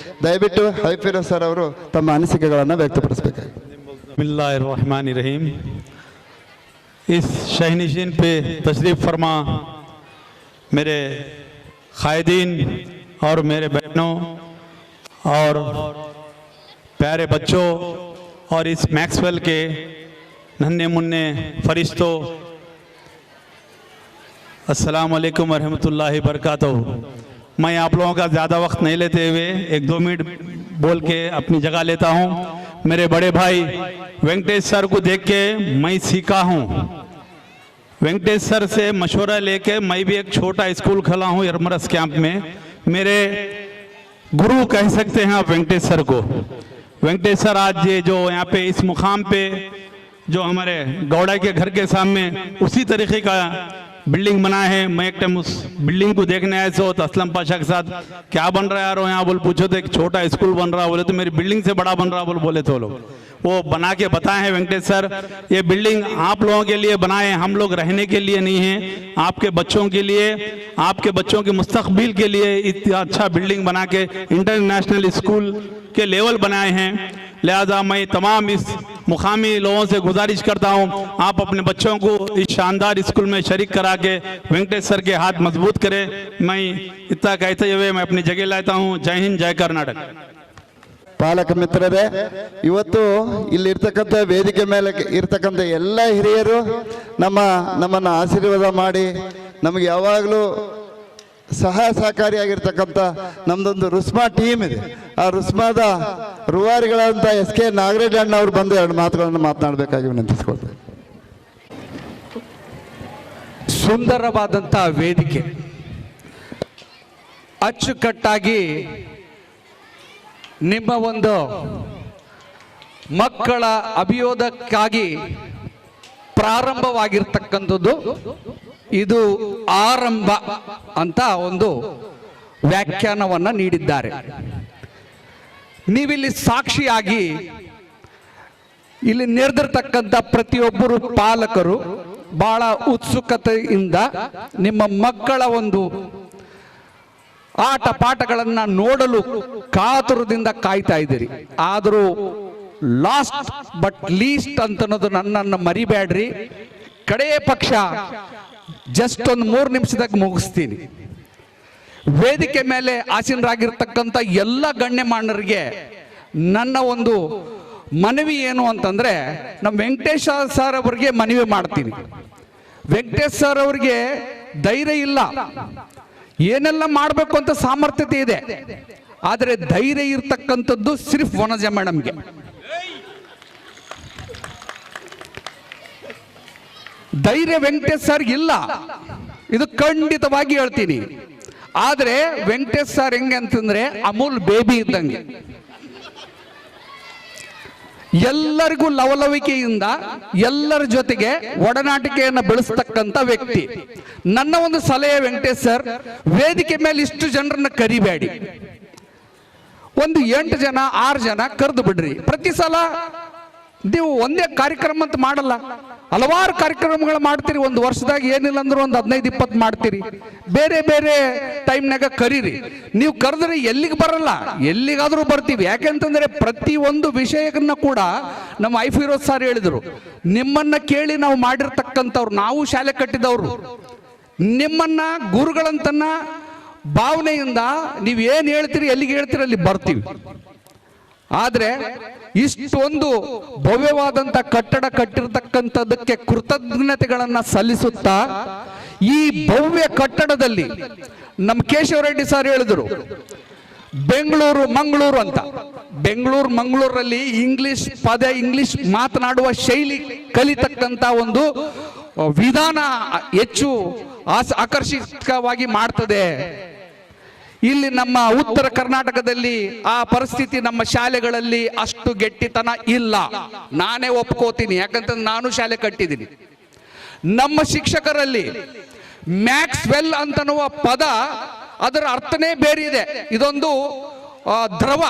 ದಯವಿಟ್ಟು ಹೈಫಿರೋಜ್ ಸರ್ ಅವರು ತಮ್ಮ ಅನಿಸಿಕೆಗಳನ್ನು ವ್ಯಕ್ತಪಡಿಸಬೇಕಾಗಿದೆ. बिस्मिल्लाहिर्रहमानिर्रहीम। इस शहनिशीन पे तशरीफ़ फरमा मेरे क़ायदीन और मेरे बहनों और प्यारे बच्चों और इस मैक्सवेल के नन्हे मुन्ने फरिश्तों, अस्सलाम वालेकुम वरहमतुल्लाहि बरकातहू। मैं आप लोगों का ज़्यादा वक्त नहीं लेते हुए 1-2 मिनट बोल के अपनी जगह लेता हूँ। मेरे बड़े भाई वेंकटेश सर को देख के मैं सीखा हूँ। वेंकटेश सर से मशवरा लेके मैं भी एक छोटा स्कूल खोला हूँ यरमरस कैंप में। मेरे गुरु कह सकते हैं आप वेंकटेश सर को। वेंकटेश सर आज ये जो यहाँ पे इस मुकाम पे जो हमारे गौड़ा के घर के सामने उसी तरीके का बिल्डिंग बना है। मैं एक टाइम उस बिल्डिंग को देखने आया तो असलम पाशा के साथ क्या बन रहा है यार यहाँ बोल पूछो तो एक छोटा स्कूल बन रहा, बोले तो मेरी बिल्डिंग से बड़ा बन रहा बोले तो लोग वो बना के बताए हैं वेंकटेश सर। ये बिल्डिंग आप लोगों के लिए बनाए, हम लोग रहने के लिए नहीं है, आपके बच्चों के लिए, आपके बच्चों के मुस्तकबिल के लिए इतना अच्छा बिल्डिंग बना के इंटरनेशनल स्कूल के लेवल बनाए हैं। लिहाजा मैं तमाम इस मुकामी लोगों से गुजारिश करता हूं आप अपने बच्चों को इस शानदार स्कूल में शरीक करा के वेंकटेश सर के हाथ मजबूत करें। मैं इतना कहते हुए मैं अपनी जगह लाता हूं। जय हिंद, जय कर्नाटक। ಪಾಲಕ ಮಿತ್ರರೇ, ಇವತ್ತು ಇಲ್ಲಿರ್ತಕ್ಕಂಥ ವೇದಿಕೆ ಮೇಲೆ ಇರ್ತಕ್ಕಂಥ ಎಲ್ಲ ಹಿರಿಯರು ನಮ್ಮನ್ನು ಆಶೀರ್ವಾದ ಮಾಡಿ ನಮಗೆ ಯಾವಾಗಲೂ ಸಹಕಾರಿಯಾಗಿರ್ತಕ್ಕಂಥ ನಮ್ಮದೊಂದು ರುಸ್ಮಾ ಟೀಮ್ ಇದೆ. ಆ ರುಸ್ಮಾದ ರೂವಾರಿಗಳಂತ SK ನಾಗರೆಡ್ಡಿ ಅಣ್ಣ ಅವರು ಬಂದು 2 ಮಾತುಗಳನ್ನು ಮಾತನಾಡಬೇಕಾಗಿ ವಿನಂತಿಸ್ಕೊಳ್ತಾರೆ. ಸುಂದರವಾದಂಥ ವೇದಿಕೆ ಅಚ್ಚುಕಟ್ಟಾಗಿ ನಿಮ್ಮ ಒಂದು ಮಕ್ಕಳ ಅಭಿಯೋಗಕ್ಕಾಗಿ ಪ್ರಾರಂಭವಾಗಿರ್ತಕ್ಕಂಥದ್ದು ಇದು ಆರಂಭ ಅಂತ ಒಂದು ವ್ಯಾಖ್ಯಾನವನ್ನ ನೀಡಿದ್ದಾರೆ. ನೀವಿಲ್ಲಿ ಸಾಕ್ಷಿಯಾಗಿ ಇಲ್ಲಿ ನೆರೆದಿರ್ತಕ್ಕಂಥ ಪ್ರತಿಯೊಬ್ಬರು ಪಾಲಕರು ಬಹಳ ಉತ್ಸುಕತೆಯಿಂದ ನಿಮ್ಮ ಮಕ್ಕಳ ಒಂದು ಆಟ ಪಾಠಗಳನ್ನ ನೋಡಲು ಕಾತುರದಿಂದ ಕಾಯ್ತಾ ಇದ್ದೀರಿ. ಆದರೂ ಲಾಸ್ಟ್ ಬಟ್ ಲೀಸ್ಟ್ ಅಂತನ್ನೋದು ನನ್ನನ್ನು ಮರಿಬೇಡ್ರಿ. ಕಡೆಯ ಪಕ್ಷ ಜಸ್ಟ್ ಒಂದು 3 ನಿಮಿಷದಾಗ ಮುಗಿಸ್ತೀನಿ. ವೇದಿಕೆ ಮೇಲೆ ಆಸೀನರಾಗಿರ್ತಕ್ಕಂಥ ಎಲ್ಲ ಗಣ್ಯಮಾನ್ಯರಿಗೆ ನನ್ನ ಒಂದು ಮನವಿ ಏನು ಅಂತಂದ್ರೆ, ನಮ್ಮ ವೆಂಕಟೇಶ್ ಸರ್ ಅವರಿಗೆ ಮನವಿ ಮಾಡ್ತೀನಿ. ವೆಂಕಟೇಶ್ ಸರ್ ಅವರಿಗೆ ಧೈರ್ಯ ಇಲ್ಲ, ಏನೆಲ್ಲ ಮಾಡಬೇಕು ಅಂತ ಸಾಮರ್ಥ್ಯತೆ ಇದೆ, ಆದರೆ ಧೈರ್ಯ ಇರ್ತಕ್ಕಂಥದ್ದು ಸಿರ್ಫ್ ವನಜ ಮೇಡಮ್ಗೆ. ಧೈರ್ಯ ವೆಂಕಟೇಶ್ ಸರ್ ಇಲ್ಲ, ಇದು ಖಂಡಿತವಾಗಿ ಹೇಳ್ತೀನಿ. ಆದ್ರೆ ವೆಂಕಟೇಶ್ ಸರ್ ಹೆಂಗೆ ಅಂತಂದ್ರೆ ಅಮೂಲ್ ಬೇಬಿ ಇದ್ದಂಗೆ, ಎಲ್ಲರಿಗೂ ಲವಲವಿಕೆಯಿಂದ ಎಲ್ಲರ ಜೊತೆಗೆ ಒಡನಾಟಿಕೆಯನ್ನು ಬೆಳೆಸ್ತಕ್ಕಂಥ ವ್ಯಕ್ತಿ. ನನ್ನ ಒಂದು ಸಲಹೆ ವೆಂಕಟೇಶ್ ಸರ್, ವೇದಿಕೆ ಮೇಲೆ ಇಷ್ಟು ಜನರನ್ನ ಕರಿಬೇಡಿ, ಒಂದು 8 ಜನ 6 ಜನ ಕರೆದು ಬಿಡ್ರಿ. ಪ್ರತಿ ಸಲ ನೀವು ಒಂದೇ ಕಾರ್ಯಕ್ರಮ ಅಂತ ಮಾಡಲ್ಲ, ಹಲವಾರು ಕಾರ್ಯಕ್ರಮಗಳು ಮಾಡ್ತೀರಿ. ಒಂದು ವರ್ಷದಾಗ ಏನಿಲ್ಲ ಅಂದ್ರೆ ಒಂದು 15-20 ಮಾಡ್ತೀರಿ. ಬೇರೆ ಬೇರೆ ಟೈಮ್ನಾಗ ಕರೀರಿ. ನೀವು ಕರೆದ್ರೆ ಎಲ್ಲಿಗೆ ಬರಲ್ಲ, ಎಲ್ಲಿಗಾದ್ರೂ ಬರ್ತೀವಿ. ಯಾಕೆಂತಂದ್ರೆ ಪ್ರತಿ ಒಂದು ವಿಷಯನ್ನ ಕೂಡ ನಮ್ಮ ಐಫಿರೋಜ್ ಸರ್ ಹೇಳಿದ್ರು, ನಿಮ್ಮನ್ನ ಕೇಳಿ ನಾವು ಮಾಡಿರ್ತಕ್ಕಂಥವ್ರು, ನಾವು ಶಾಲೆ ಕಟ್ಟಿದವರು, ನಿಮ್ಮನ್ನ ಗುರುಗಳಂತನ್ನ ಭಾವನೆಯಿಂದ ನೀವು ಏನು ಹೇಳ್ತೀರಿ, ಎಲ್ಲಿಗೆ ಹೇಳ್ತೀರಿ ಅಲ್ಲಿ ಬರ್ತೀವಿ. ಆದ್ರೆ ಇಷ್ಟೊಂದು ಭವ್ಯವಾದಂತ ಕಟ್ಟಡ ಕಟ್ಟಿರ್ತಕ್ಕಂಥದಕ್ಕೆ ಕೃತಜ್ಞತೆಗಳನ್ನ ಸಲ್ಲಿಸುತ್ತಾ, ಈ ಭವ್ಯ ಕಟ್ಟಡದಲ್ಲಿ ನಮ್ಮ ಕೇಶವ ರೆಡ್ಡಿ ಸರ್ ಹೇಳಿದ್ರು ಬೆಂಗಳೂರು ಮಂಗಳೂರು ಅಂತ. ಬೆಂಗಳೂರು ಮಂಗಳೂರಲ್ಲಿ ಇಂಗ್ಲಿಷ್ ಮಾತನಾಡುವ ಶೈಲಿ ಕಲಿತಕ್ಕಂತ ಒಂದು ವಿಧಾನ ಹೆಚ್ಚು ಆಕರ್ಷಕವಾಗಿ ಮಾಡ್ತದೆ. ಇಲ್ಲಿ ನಮ್ಮ ಉತ್ತರ ಕರ್ನಾಟಕದಲ್ಲಿ ಆ ಪರಿಸ್ಥಿತಿ ನಮ್ಮ ಶಾಲೆಗಳಲ್ಲಿ ಅಷ್ಟು ಗಟ್ಟಿತನ ಇಲ್ಲ, ನಾನೇ ಒಪ್ಕೋತೀನಿ. ಯಾಕಂತಂದ್ರೆ ನಾನು ಶಾಲೆ ಕಟ್ಟಿದ್ದೀನಿ. ನಮ್ಮ ಶಿಕ್ಷಕರಲ್ಲಿ ಮ್ಯಾಕ್ಸ್ವೆಲ್ ಅಂತನ್ನುವ ಪದ, ಅದರ ಅರ್ಥನೇ ಬೇರೆ ಇದೆ. ಇದೊಂದು ದ್ರವ,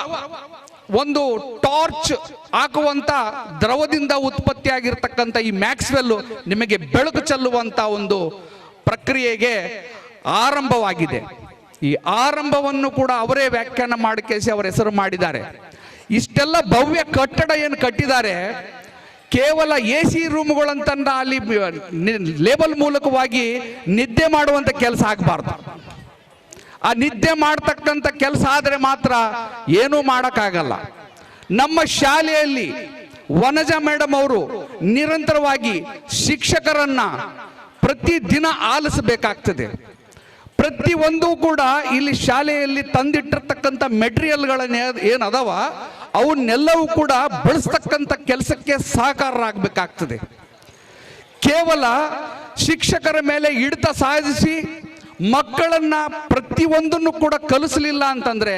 ಒಂದು ಟಾರ್ಚ್ ಹಾಕುವಂತ ದ್ರವದಿಂದ ಉತ್ಪತ್ತಿಯಾಗಿರ್ತಕ್ಕಂಥ ಈ ಮ್ಯಾಕ್ಸ್ವೆಲ್ ನಿಮಗೆ ಬೆಳಕು ಚೆಲ್ಲುವಂತ ಒಂದು ಪ್ರಕ್ರಿಯೆಗೆ ಆರಂಭವಾಗಿದೆ. ಈ ಆರಂಭವನ್ನು ಕೂಡ ಅವರೇ ವ್ಯಾಖ್ಯಾನ ಮಾಡಿಸಿ ಅವರ ಹೆಸರು ಮಾಡಿದ್ದಾರೆ. ಇಷ್ಟೆಲ್ಲ ಭವ್ಯ ಕಟ್ಟಡ ಏನು ಕಟ್ಟಿದ್ದಾರೆ, ಕೇವಲ AC ರೂಮ್ಗಳಂತ ಅಲ್ಲಿ ಲೇಬಲ್ ಮೂಲಕವಾಗಿ ನಿದ್ದೆ ಮಾಡುವಂತ ಕೆಲಸ ಆಗಬಾರ್ದು. ಆ ನಿದ್ದೆ ಮಾಡ್ತಕ್ಕಂಥ ಕೆಲಸ ಆದರೆ ಮಾತ್ರ ಏನೂ ಮಾಡೋಕ್ಕಾಗಲ್ಲ. ನಮ್ಮ ಶಾಲೆಯಲ್ಲಿ ವನಜಾ ಮೇಡಮ್ ಅವರು ನಿರಂತರವಾಗಿ ಶಿಕ್ಷಕರನ್ನ ಪ್ರತಿದಿನ ಆಲಿಸಬೇಕಾಗ್ತದೆ. ಪ್ರತಿಯೊಂದು ಕೂಡ ಇಲ್ಲಿ ಶಾಲೆಯಲ್ಲಿ ತಂದಿಟ್ಟಿರ್ತಕ್ಕಂಥ ಮೆಟೀರಿಯಲ್ಗಳನ್ನ ಏನದವ ಅವನ್ನೆಲ್ಲವೂ ಕೂಡ ಬಳಸ್ತಕ್ಕಂಥ ಕೆಲಸಕ್ಕೆ ಸಹಕಾರರಾಗಬೇಕಾಗ್ತದೆ. ಕೇವಲ ಶಿಕ್ಷಕರ ಮೇಲೆ ಹಿಡಿತ ಸಾಧಿಸಿ ಮಕ್ಕಳನ್ನ ಪ್ರತಿಯೊಂದನ್ನು ಕೂಡ ಕಲಿಸಲಿಲ್ಲ ಅಂತಂದ್ರೆ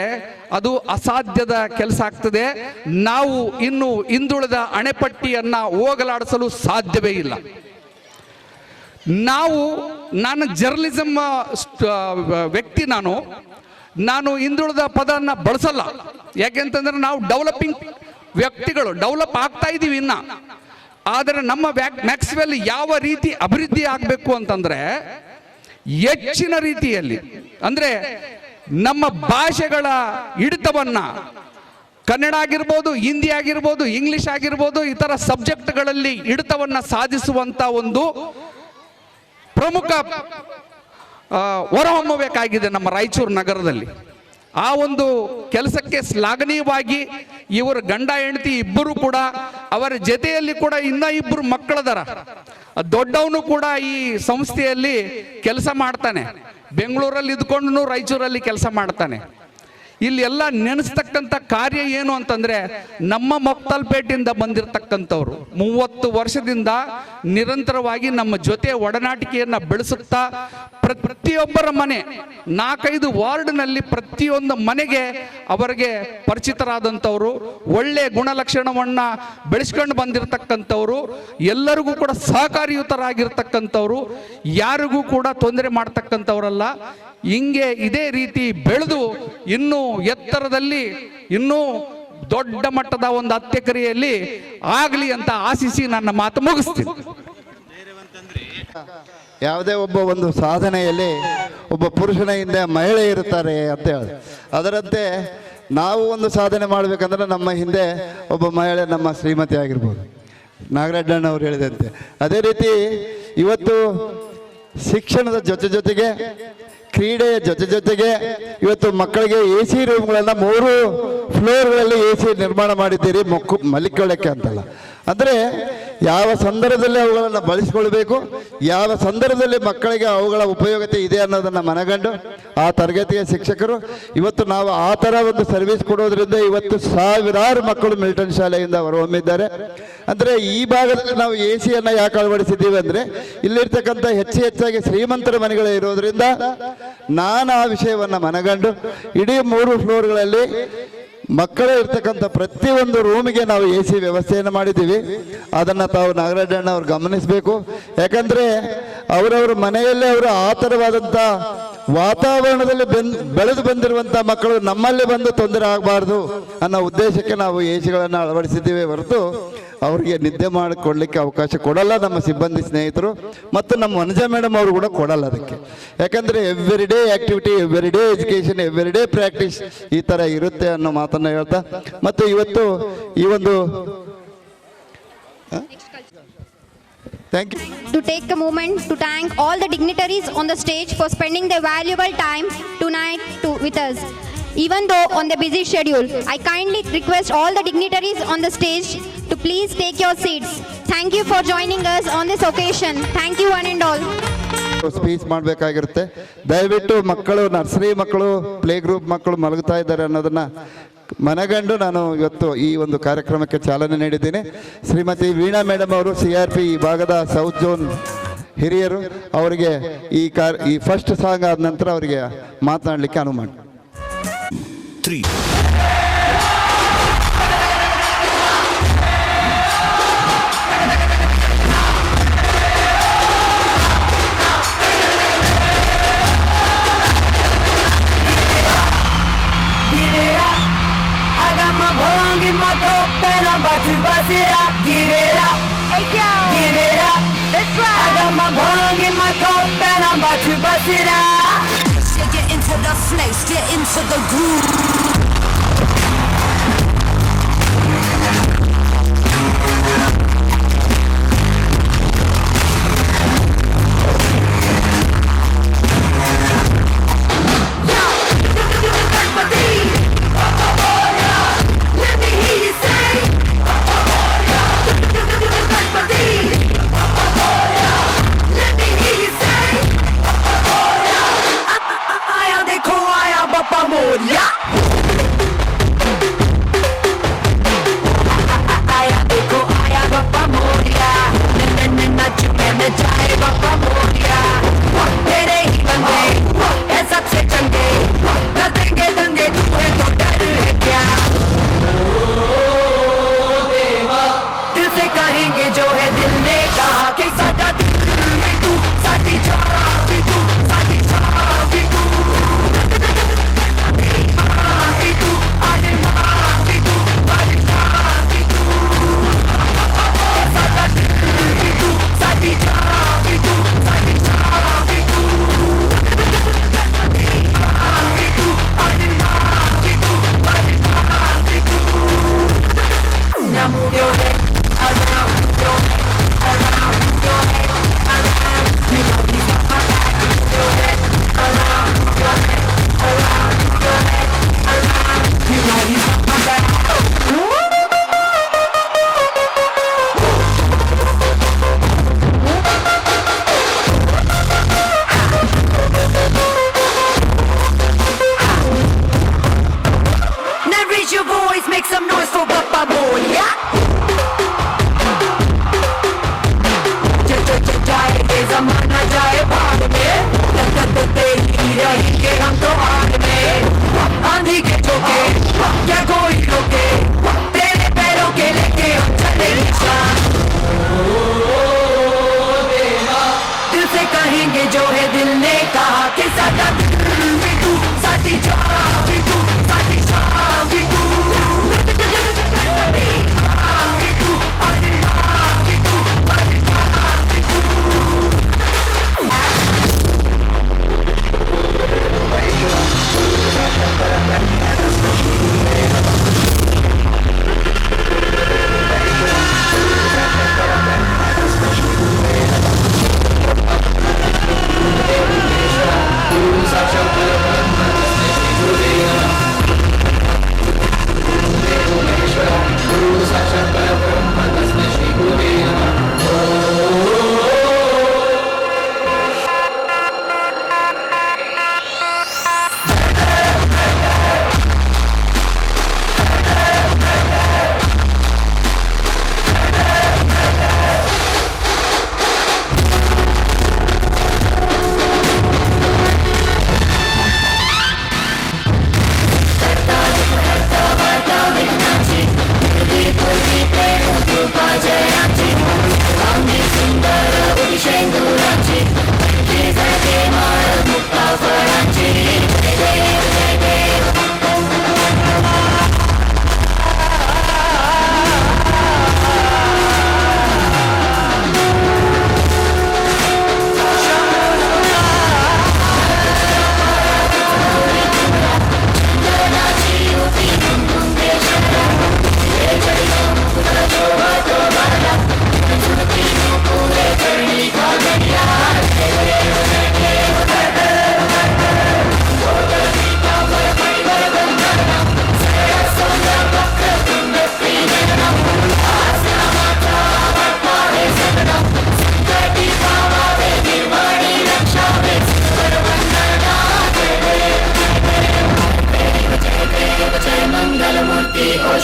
ಅದು ಅಸಾಧ್ಯದ ಕೆಲಸ ಆಗ್ತದೆ. ನಾವು ಇನ್ನು ಹಿಂದುಳಿದ ಅಣೆಪಟ್ಟಿಯನ್ನ ಹೋಗಲಾಡಿಸಲು ಸಾಧ್ಯವೇ ಇಲ್ಲ. ನಾನು ಜರ್ನಲಿಸಮ್ ವ್ಯಕ್ತಿ, ನಾನು ಹಿಂದುಳಿದ ಪದನ ಬಳಸಲ್ಲ. ಯಾಕೆಂತಂದ್ರೆ ನಾವು ಡೆವಲಪಿಂಗ್ ವ್ಯಕ್ತಿಗಳು, ಡೆವಲಪ್ ಆಗ್ತಾ ಇದ್ದೀವಿ ಇನ್ನ. ಆದರೆ ನಮ್ಮ ಮ್ಯಾಕ್ಸ್ವೆಲ್ ಯಾವ ರೀತಿ ಅಭಿವೃದ್ಧಿ ಆಗಬೇಕು ಅಂತಂದ್ರೆ ಹೆಚ್ಚಿನ ರೀತಿಯಲ್ಲಿ, ಅಂದ್ರೆ ನಮ್ಮ ಭಾಷೆಗಳ ಹಿಡಿತವನ್ನ, ಕನ್ನಡ ಆಗಿರ್ಬೋದು, ಹಿಂದಿ ಆಗಿರ್ಬೋದು, ಇಂಗ್ಲಿಷ್ ಆಗಿರ್ಬೋದು, ಇತರ ಸಬ್ಜೆಕ್ಟ್ಗಳಲ್ಲಿ ಹಿಡಿತವನ್ನ ಸಾಧಿಸುವಂತ ಒಂದು ಪ್ರಮುಖ ಹೊರಹೊಮ್ಮಬೇಕಾಗಿದೆ ನಮ್ಮ ರಾಯಚೂರು ನಗರದಲ್ಲಿ. ಆ ಒಂದು ಕೆಲಸಕ್ಕೆ ಶ್ಲಾಘನೀಯವಾಗಿ ಇವರು ಗಂಡ ಹೆಂಡತಿ ಇಬ್ಬರು ಕೂಡ, ಅವರ ಜೊತೆಯಲ್ಲಿ ಕೂಡ ಇನ್ನ 2 ಮಕ್ಕಳದಾರ. ದೊಡ್ಡವನು ಕೂಡ ಈ ಸಂಸ್ಥೆಯಲ್ಲಿ ಕೆಲಸ ಮಾಡ್ತಾನೆ, ಬೆಂಗಳೂರಲ್ಲಿ ಇದ್ಕೊಂಡು ರಾಯಚೂರಲ್ಲಿ ಕೆಲಸ ಮಾಡ್ತಾನೆ. ಇಲ್ಲಿ ಎಲ್ಲ ನೆನೆಸ್ತಕ್ಕಂಥ ಕಾರ್ಯ ಏನು ಅಂತಂದ್ರೆ ನಮ್ಮ ಮೊಕ್ತಲ್ಪೇಟೆಯಿಂದ ಬಂದಿರತಕ್ಕಂಥವ್ರು 30 ವರ್ಷದಿಂದ ನಿರಂತರವಾಗಿ ನಮ್ಮ ಜೊತೆ ಒಡನಾಟಿಕೆಯನ್ನ ಬೆಳೆಸುತ್ತಾ ಪ್ರತಿಯೊಬ್ಬರ ಮನೆ 4-5 ವಾರ್ಡ್ನಲ್ಲಿ ಪ್ರತಿಯೊಂದು ಮನೆಗೆ ಅವರಿಗೆ ಪರಿಚಿತರಾದಂಥವ್ರು, ಒಳ್ಳೆ ಗುಣಲಕ್ಷಣವನ್ನ ಬೆಳೆಸ್ಕೊಂಡು ಬಂದಿರತಕ್ಕಂಥವ್ರು, ಎಲ್ಲರಿಗೂ ಕೂಡ ಸಹಕಾರಿಯುತರಾಗಿರ್ತಕ್ಕಂಥವ್ರು, ಯಾರಿಗೂ ಕೂಡ ತೊಂದರೆ ಮಾಡ್ತಕ್ಕಂಥವ್ರಲ್ಲ. ಹಿಂಗೆ ಇದೇ ರೀತಿ ಬೆಳೆದು ಇನ್ನೂ ಎತ್ತರದಲ್ಲಿ ಇನ್ನೂ ದೊಡ್ಡ ಮಟ್ಟದ ಒಂದು ಅತ್ಯಕರಿಯಲ್ಲಿ ಆಗಲಿ ಅಂತ ಆಶಿಸಿ ನನ್ನ ಮಾತು ಮುಗಿಸ್ತೀನಿ. ಯಾವುದೇ ಒಬ್ಬ ಒಂದು ಸಾಧನೆಯಲ್ಲಿ ಒಬ್ಬ ಪುರುಷನ ಹಿಂದೆ ಮಹಿಳೆ ಇರುತ್ತಾರೆ ಅಂತ ಹೇಳಿ, ಅದರಂತೆ ನಾವು ಒಂದು ಸಾಧನೆ ಮಾಡಬೇಕಂದ್ರೆ ನಮ್ಮ ಹಿಂದೆ ಒಬ್ಬ ಮಹಿಳೆ ನಮ್ಮ ಶ್ರೀಮತಿ ಆಗಿರ್ಬೋದು, ನಾಗರಾಜಣ್ಣ ಅವರು ಹೇಳಿದಂತೆ. ಅದೇ ರೀತಿ ಇವತ್ತು ಶಿಕ್ಷಣದ ಜೊತೆಗೆ ಕ್ರೀಡೆಯ ಜೊತೆಗೆ ಇವತ್ತು ಮಕ್ಕಳಿಗೆ ಎ ಸಿ ರೂಮ್ಗಳನ್ನು 3 ಫ್ಲೋರ್ಗಳಲ್ಲಿ ಎ ಸಿ ನಿರ್ಮಾಣ ಮಾಡಿದ್ದೀರಿ, ಮಲಿಕೊಳ್ಳೋಕ್ಕೆ ಅಂತಲ್ಲ. ಅಂದರೆ ಯಾವ ಸಂದರ್ಭದಲ್ಲಿ ಅವುಗಳನ್ನು ಬಳಸಿಕೊಳ್ಬೇಕು, ಯಾವ ಸಂದರ್ಭದಲ್ಲಿ ಮಕ್ಕಳಿಗೆ ಅವುಗಳ ಉಪಯೋಗತೆ ಇದೆ ಅನ್ನೋದನ್ನು ಮನಗಂಡು ಆ ತರಗತಿಯ ಶಿಕ್ಷಕರು ಇವತ್ತು ನಾವು ಆ ಥರ ಒಂದು ಸರ್ವಿಸ್ ಕೊಡೋದ್ರಿಂದ ಇವತ್ತು ಸಾವಿರಾರು ಮಕ್ಕಳು ಮಿಲ್ಟನ್ ಶಾಲೆಯಿಂದ ಹೊರಹೊಮ್ಮಿದ್ದಾರೆ. ಅಂದರೆ ಈ ಭಾಗದಲ್ಲಿ ನಾವು ಎ ಸಿಯನ್ನು ಯಾಕೆ ಅಳವಡಿಸಿದ್ದೀವಿ ಅಂದರೆ ಇಲ್ಲಿರ್ತಕ್ಕಂಥ ಹೆಚ್ಚಾಗಿ ಶ್ರೀಮಂತರ ಮನೆಗಳೇ ಇರೋದ್ರಿಂದ ನಾನು ಆ ವಿಷಯವನ್ನು ಮನಗಂಡು ಇಡೀ 3 ಫ್ಲೋರ್ಗಳಲ್ಲಿ ಮಕ್ಕಳು ಇರ್ತಕ್ಕಂಥ ಪ್ರತಿಯೊಂದು ರೂಮಿಗೆ ನಾವು ಎ ಸಿ ವ್ಯವಸ್ಥೆಯನ್ನು ಮಾಡಿದ್ದೀವಿ. ಅದನ್ನು ತಾವು ನಾಗರಾಜಣ್ಣ ಅವರು ಗಮನಿಸಬೇಕು. ಯಾಕಂದರೆ ಅವರವ್ರ ಮನೆಯಲ್ಲೇ ಅವರು ಆ ಥರವಾದಂಥ ವಾತಾವರಣದಲ್ಲಿ ಬೆಳೆದು ಬಂದಿರುವಂಥ ಮಕ್ಕಳು ನಮ್ಮಲ್ಲಿ ಬಂದು ತೊಂದರೆ ಆಗಬಾರ್ದು ಅನ್ನೋ ಉದ್ದೇಶಕ್ಕೆ ನಾವು ಎ ಸಿಗಳನ್ನು ಅಳವಡಿಸಿದ್ದೀವಿ ಹೊರತು ಅವರಿಗೆ ನಿದ್ದೆ ಮಾಡಿಕೊಡ್ಲಿಕ್ಕೆ ಅವಕಾಶ ಕೊಡಲ್ಲ ನಮ್ಮ ಸಿಬ್ಬಂದಿ ಸ್ನೇಹಿತರು ಮತ್ತು ನಮ್ಮ ವನಜಾ ಮೇಡಮ್ ಅವರು ಕೂಡ ಕೊಡಲ್ಲ ಅದಕ್ಕೆ. ಯಾಕಂದರೆ every day activity, every day education, every day practice ಈ ಥರ ಇರುತ್ತೆ ಅನ್ನೋ ಮಾತನ್ನು ಹೇಳ್ತಾ ಮತ್ತು ಇವತ್ತು ಈ ಒಂದು Thank you. To take a moment to thank all the dignitaries on the stage for spending their valuable time tonight with us. Even though on the busy schedule, I kindly request all the dignitaries on the stage to please take your seats. Thank you for joining us on this occasion. Thank you one and all. Speech ಮಾಡಬೇಕಾಗಿರುತ್ತೆ. ದಯವಿಟ್ಟು ಮಕ್ಕಳು, nursery ಮಕ್ಕಳು, play group ಮಕ್ಕಳು ಮಲಗುತ್ತಾ ಇದ್ದಾರೆ ಅನ್ನೋದನ್ನು ಮನಗಂಡು ನಾನು ಇವತ್ತು ಈ ಒಂದು ಕಾರ್ಯಕ್ರಮಕ್ಕೆ ಚಾಲನೆ ನೀಡಿದ್ದೀನಿ. ಶ್ರೀಮತಿ ವೀಣಾ ಮೇಡಮ್ ಅವರು CRP ಈ ಭಾಗದ ಸೌತ್ ಝೋನ್ ಹಿರಿಯರು, ಅವರಿಗೆ ಈ ಫಸ್ಟ್ ಸಾಂಗ್ ಆದ ನಂತರ ಅವರಿಗೆ ಮಾತನಾಡಲಿಕ್ಕೆ ಅನುವು ಮಾಡಿ. 3 in my cup and I'm about to bust it up. Give it up, hey yo, give it up. That's right. I got my bong in my cup and I'm about to bust it up. Get into the place, get into the groove.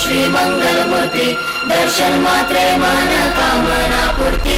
Shri मंगल मूर्ति दर्शन मात्रे मन कामना पूर्ति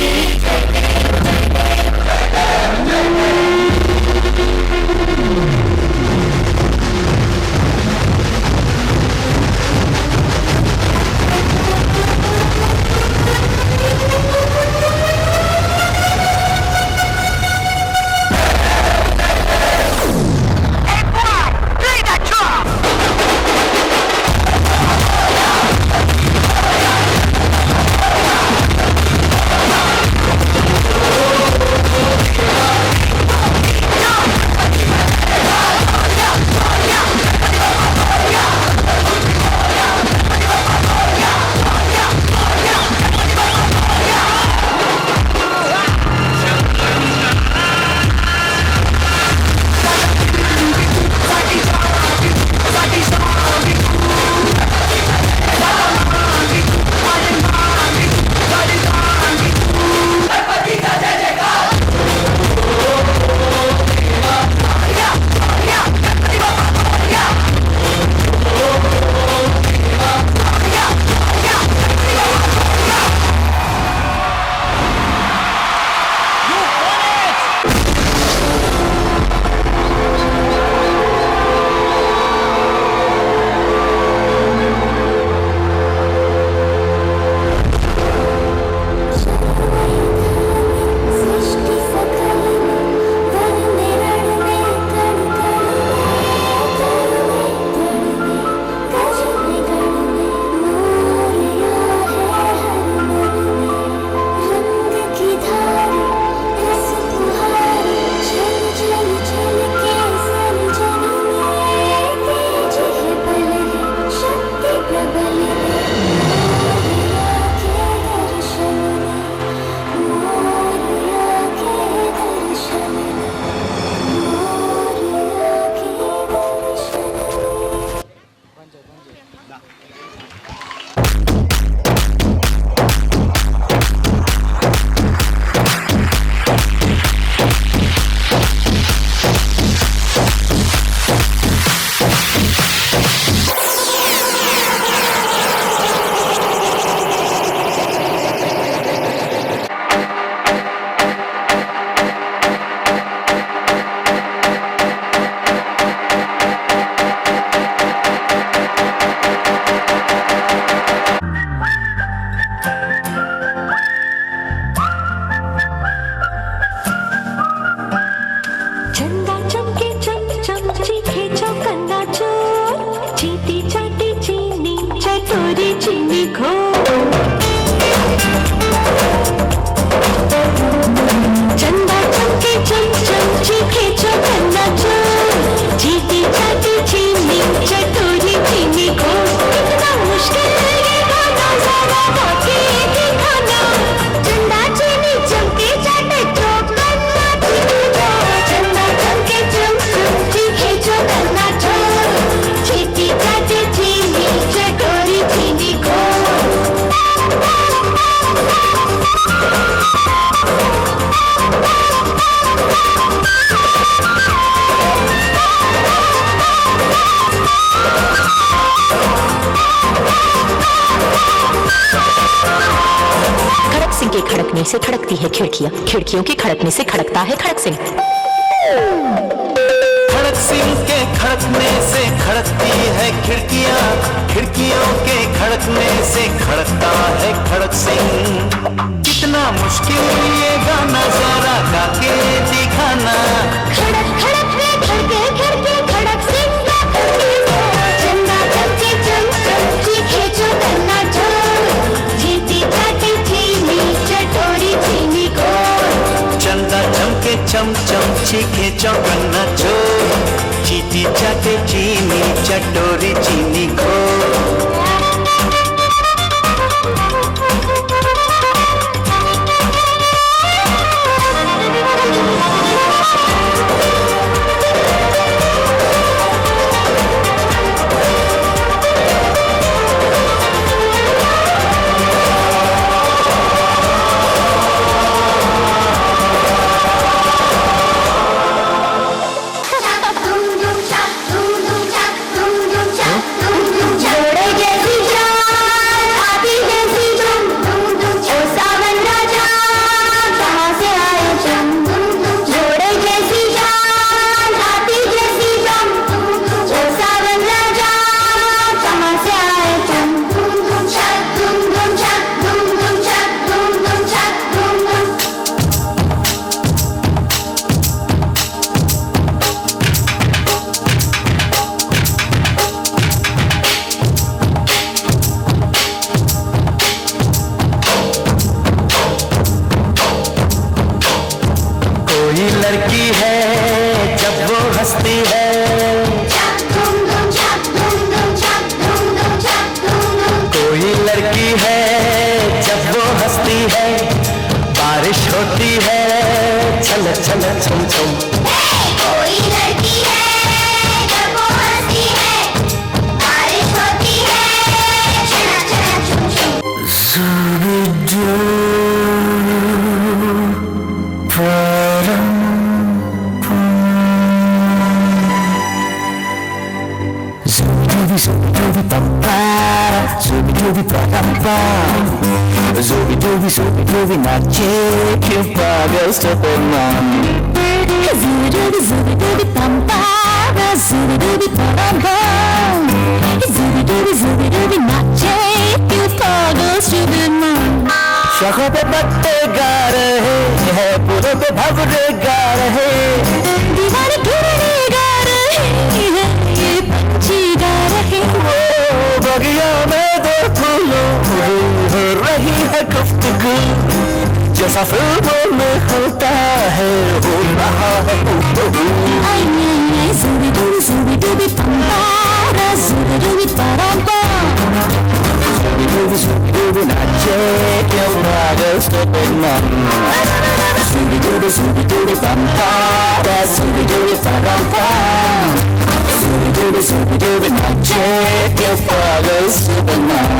सिंह के खड़कने से खड़कती है खिड़कियां, खिड़कियों के खड़कने से खड़कता है खड़क सिंह। खड़क सिंह के खड़कने से खड़कती है खिड़कियां, खिड़कियों के खड़कने से खड़कता है खड़क सिंह। कितना मुश्किल ये गाना जरा गा के दिखाना। खड़क खड़क रे खड़के खड़के खड़क सिंह का चंदा चमके चम चम चीखे जो करना जोर जीती जाती चीनी चटोरी चीनी को। चंदा चमके चम चम चीखे चौकन्ना चोर जीती जाते चीनी चटोरी चीनी को। जोड़े जैसी हंसती है कोई लड़की है जब वो हंसती है बारिश होती है छल छल छम छम कोई लड़की है जब वो हंसती है बारिश होती है चला चला चुम चुम Zubi nache क्यों पागल Superman Zubi pampara zubi paramba Zubi nache you pagal Superman शाखों पे पत्ते गा रहे हैं पुरों पे भंवरे गा रहे दीवार गिरने गा रहे हैं ये पंछी गा रहे वो बगिया में दो फूलों हो रही है गुफ्तगू जैसा फिल्मों में होता है हो रहा है Ay zubi dubi pampara zubi paramba Zubi nache क्यों पागल Superman Zubi pampara Zubi paramba Zubi nache क्यों पागल Superman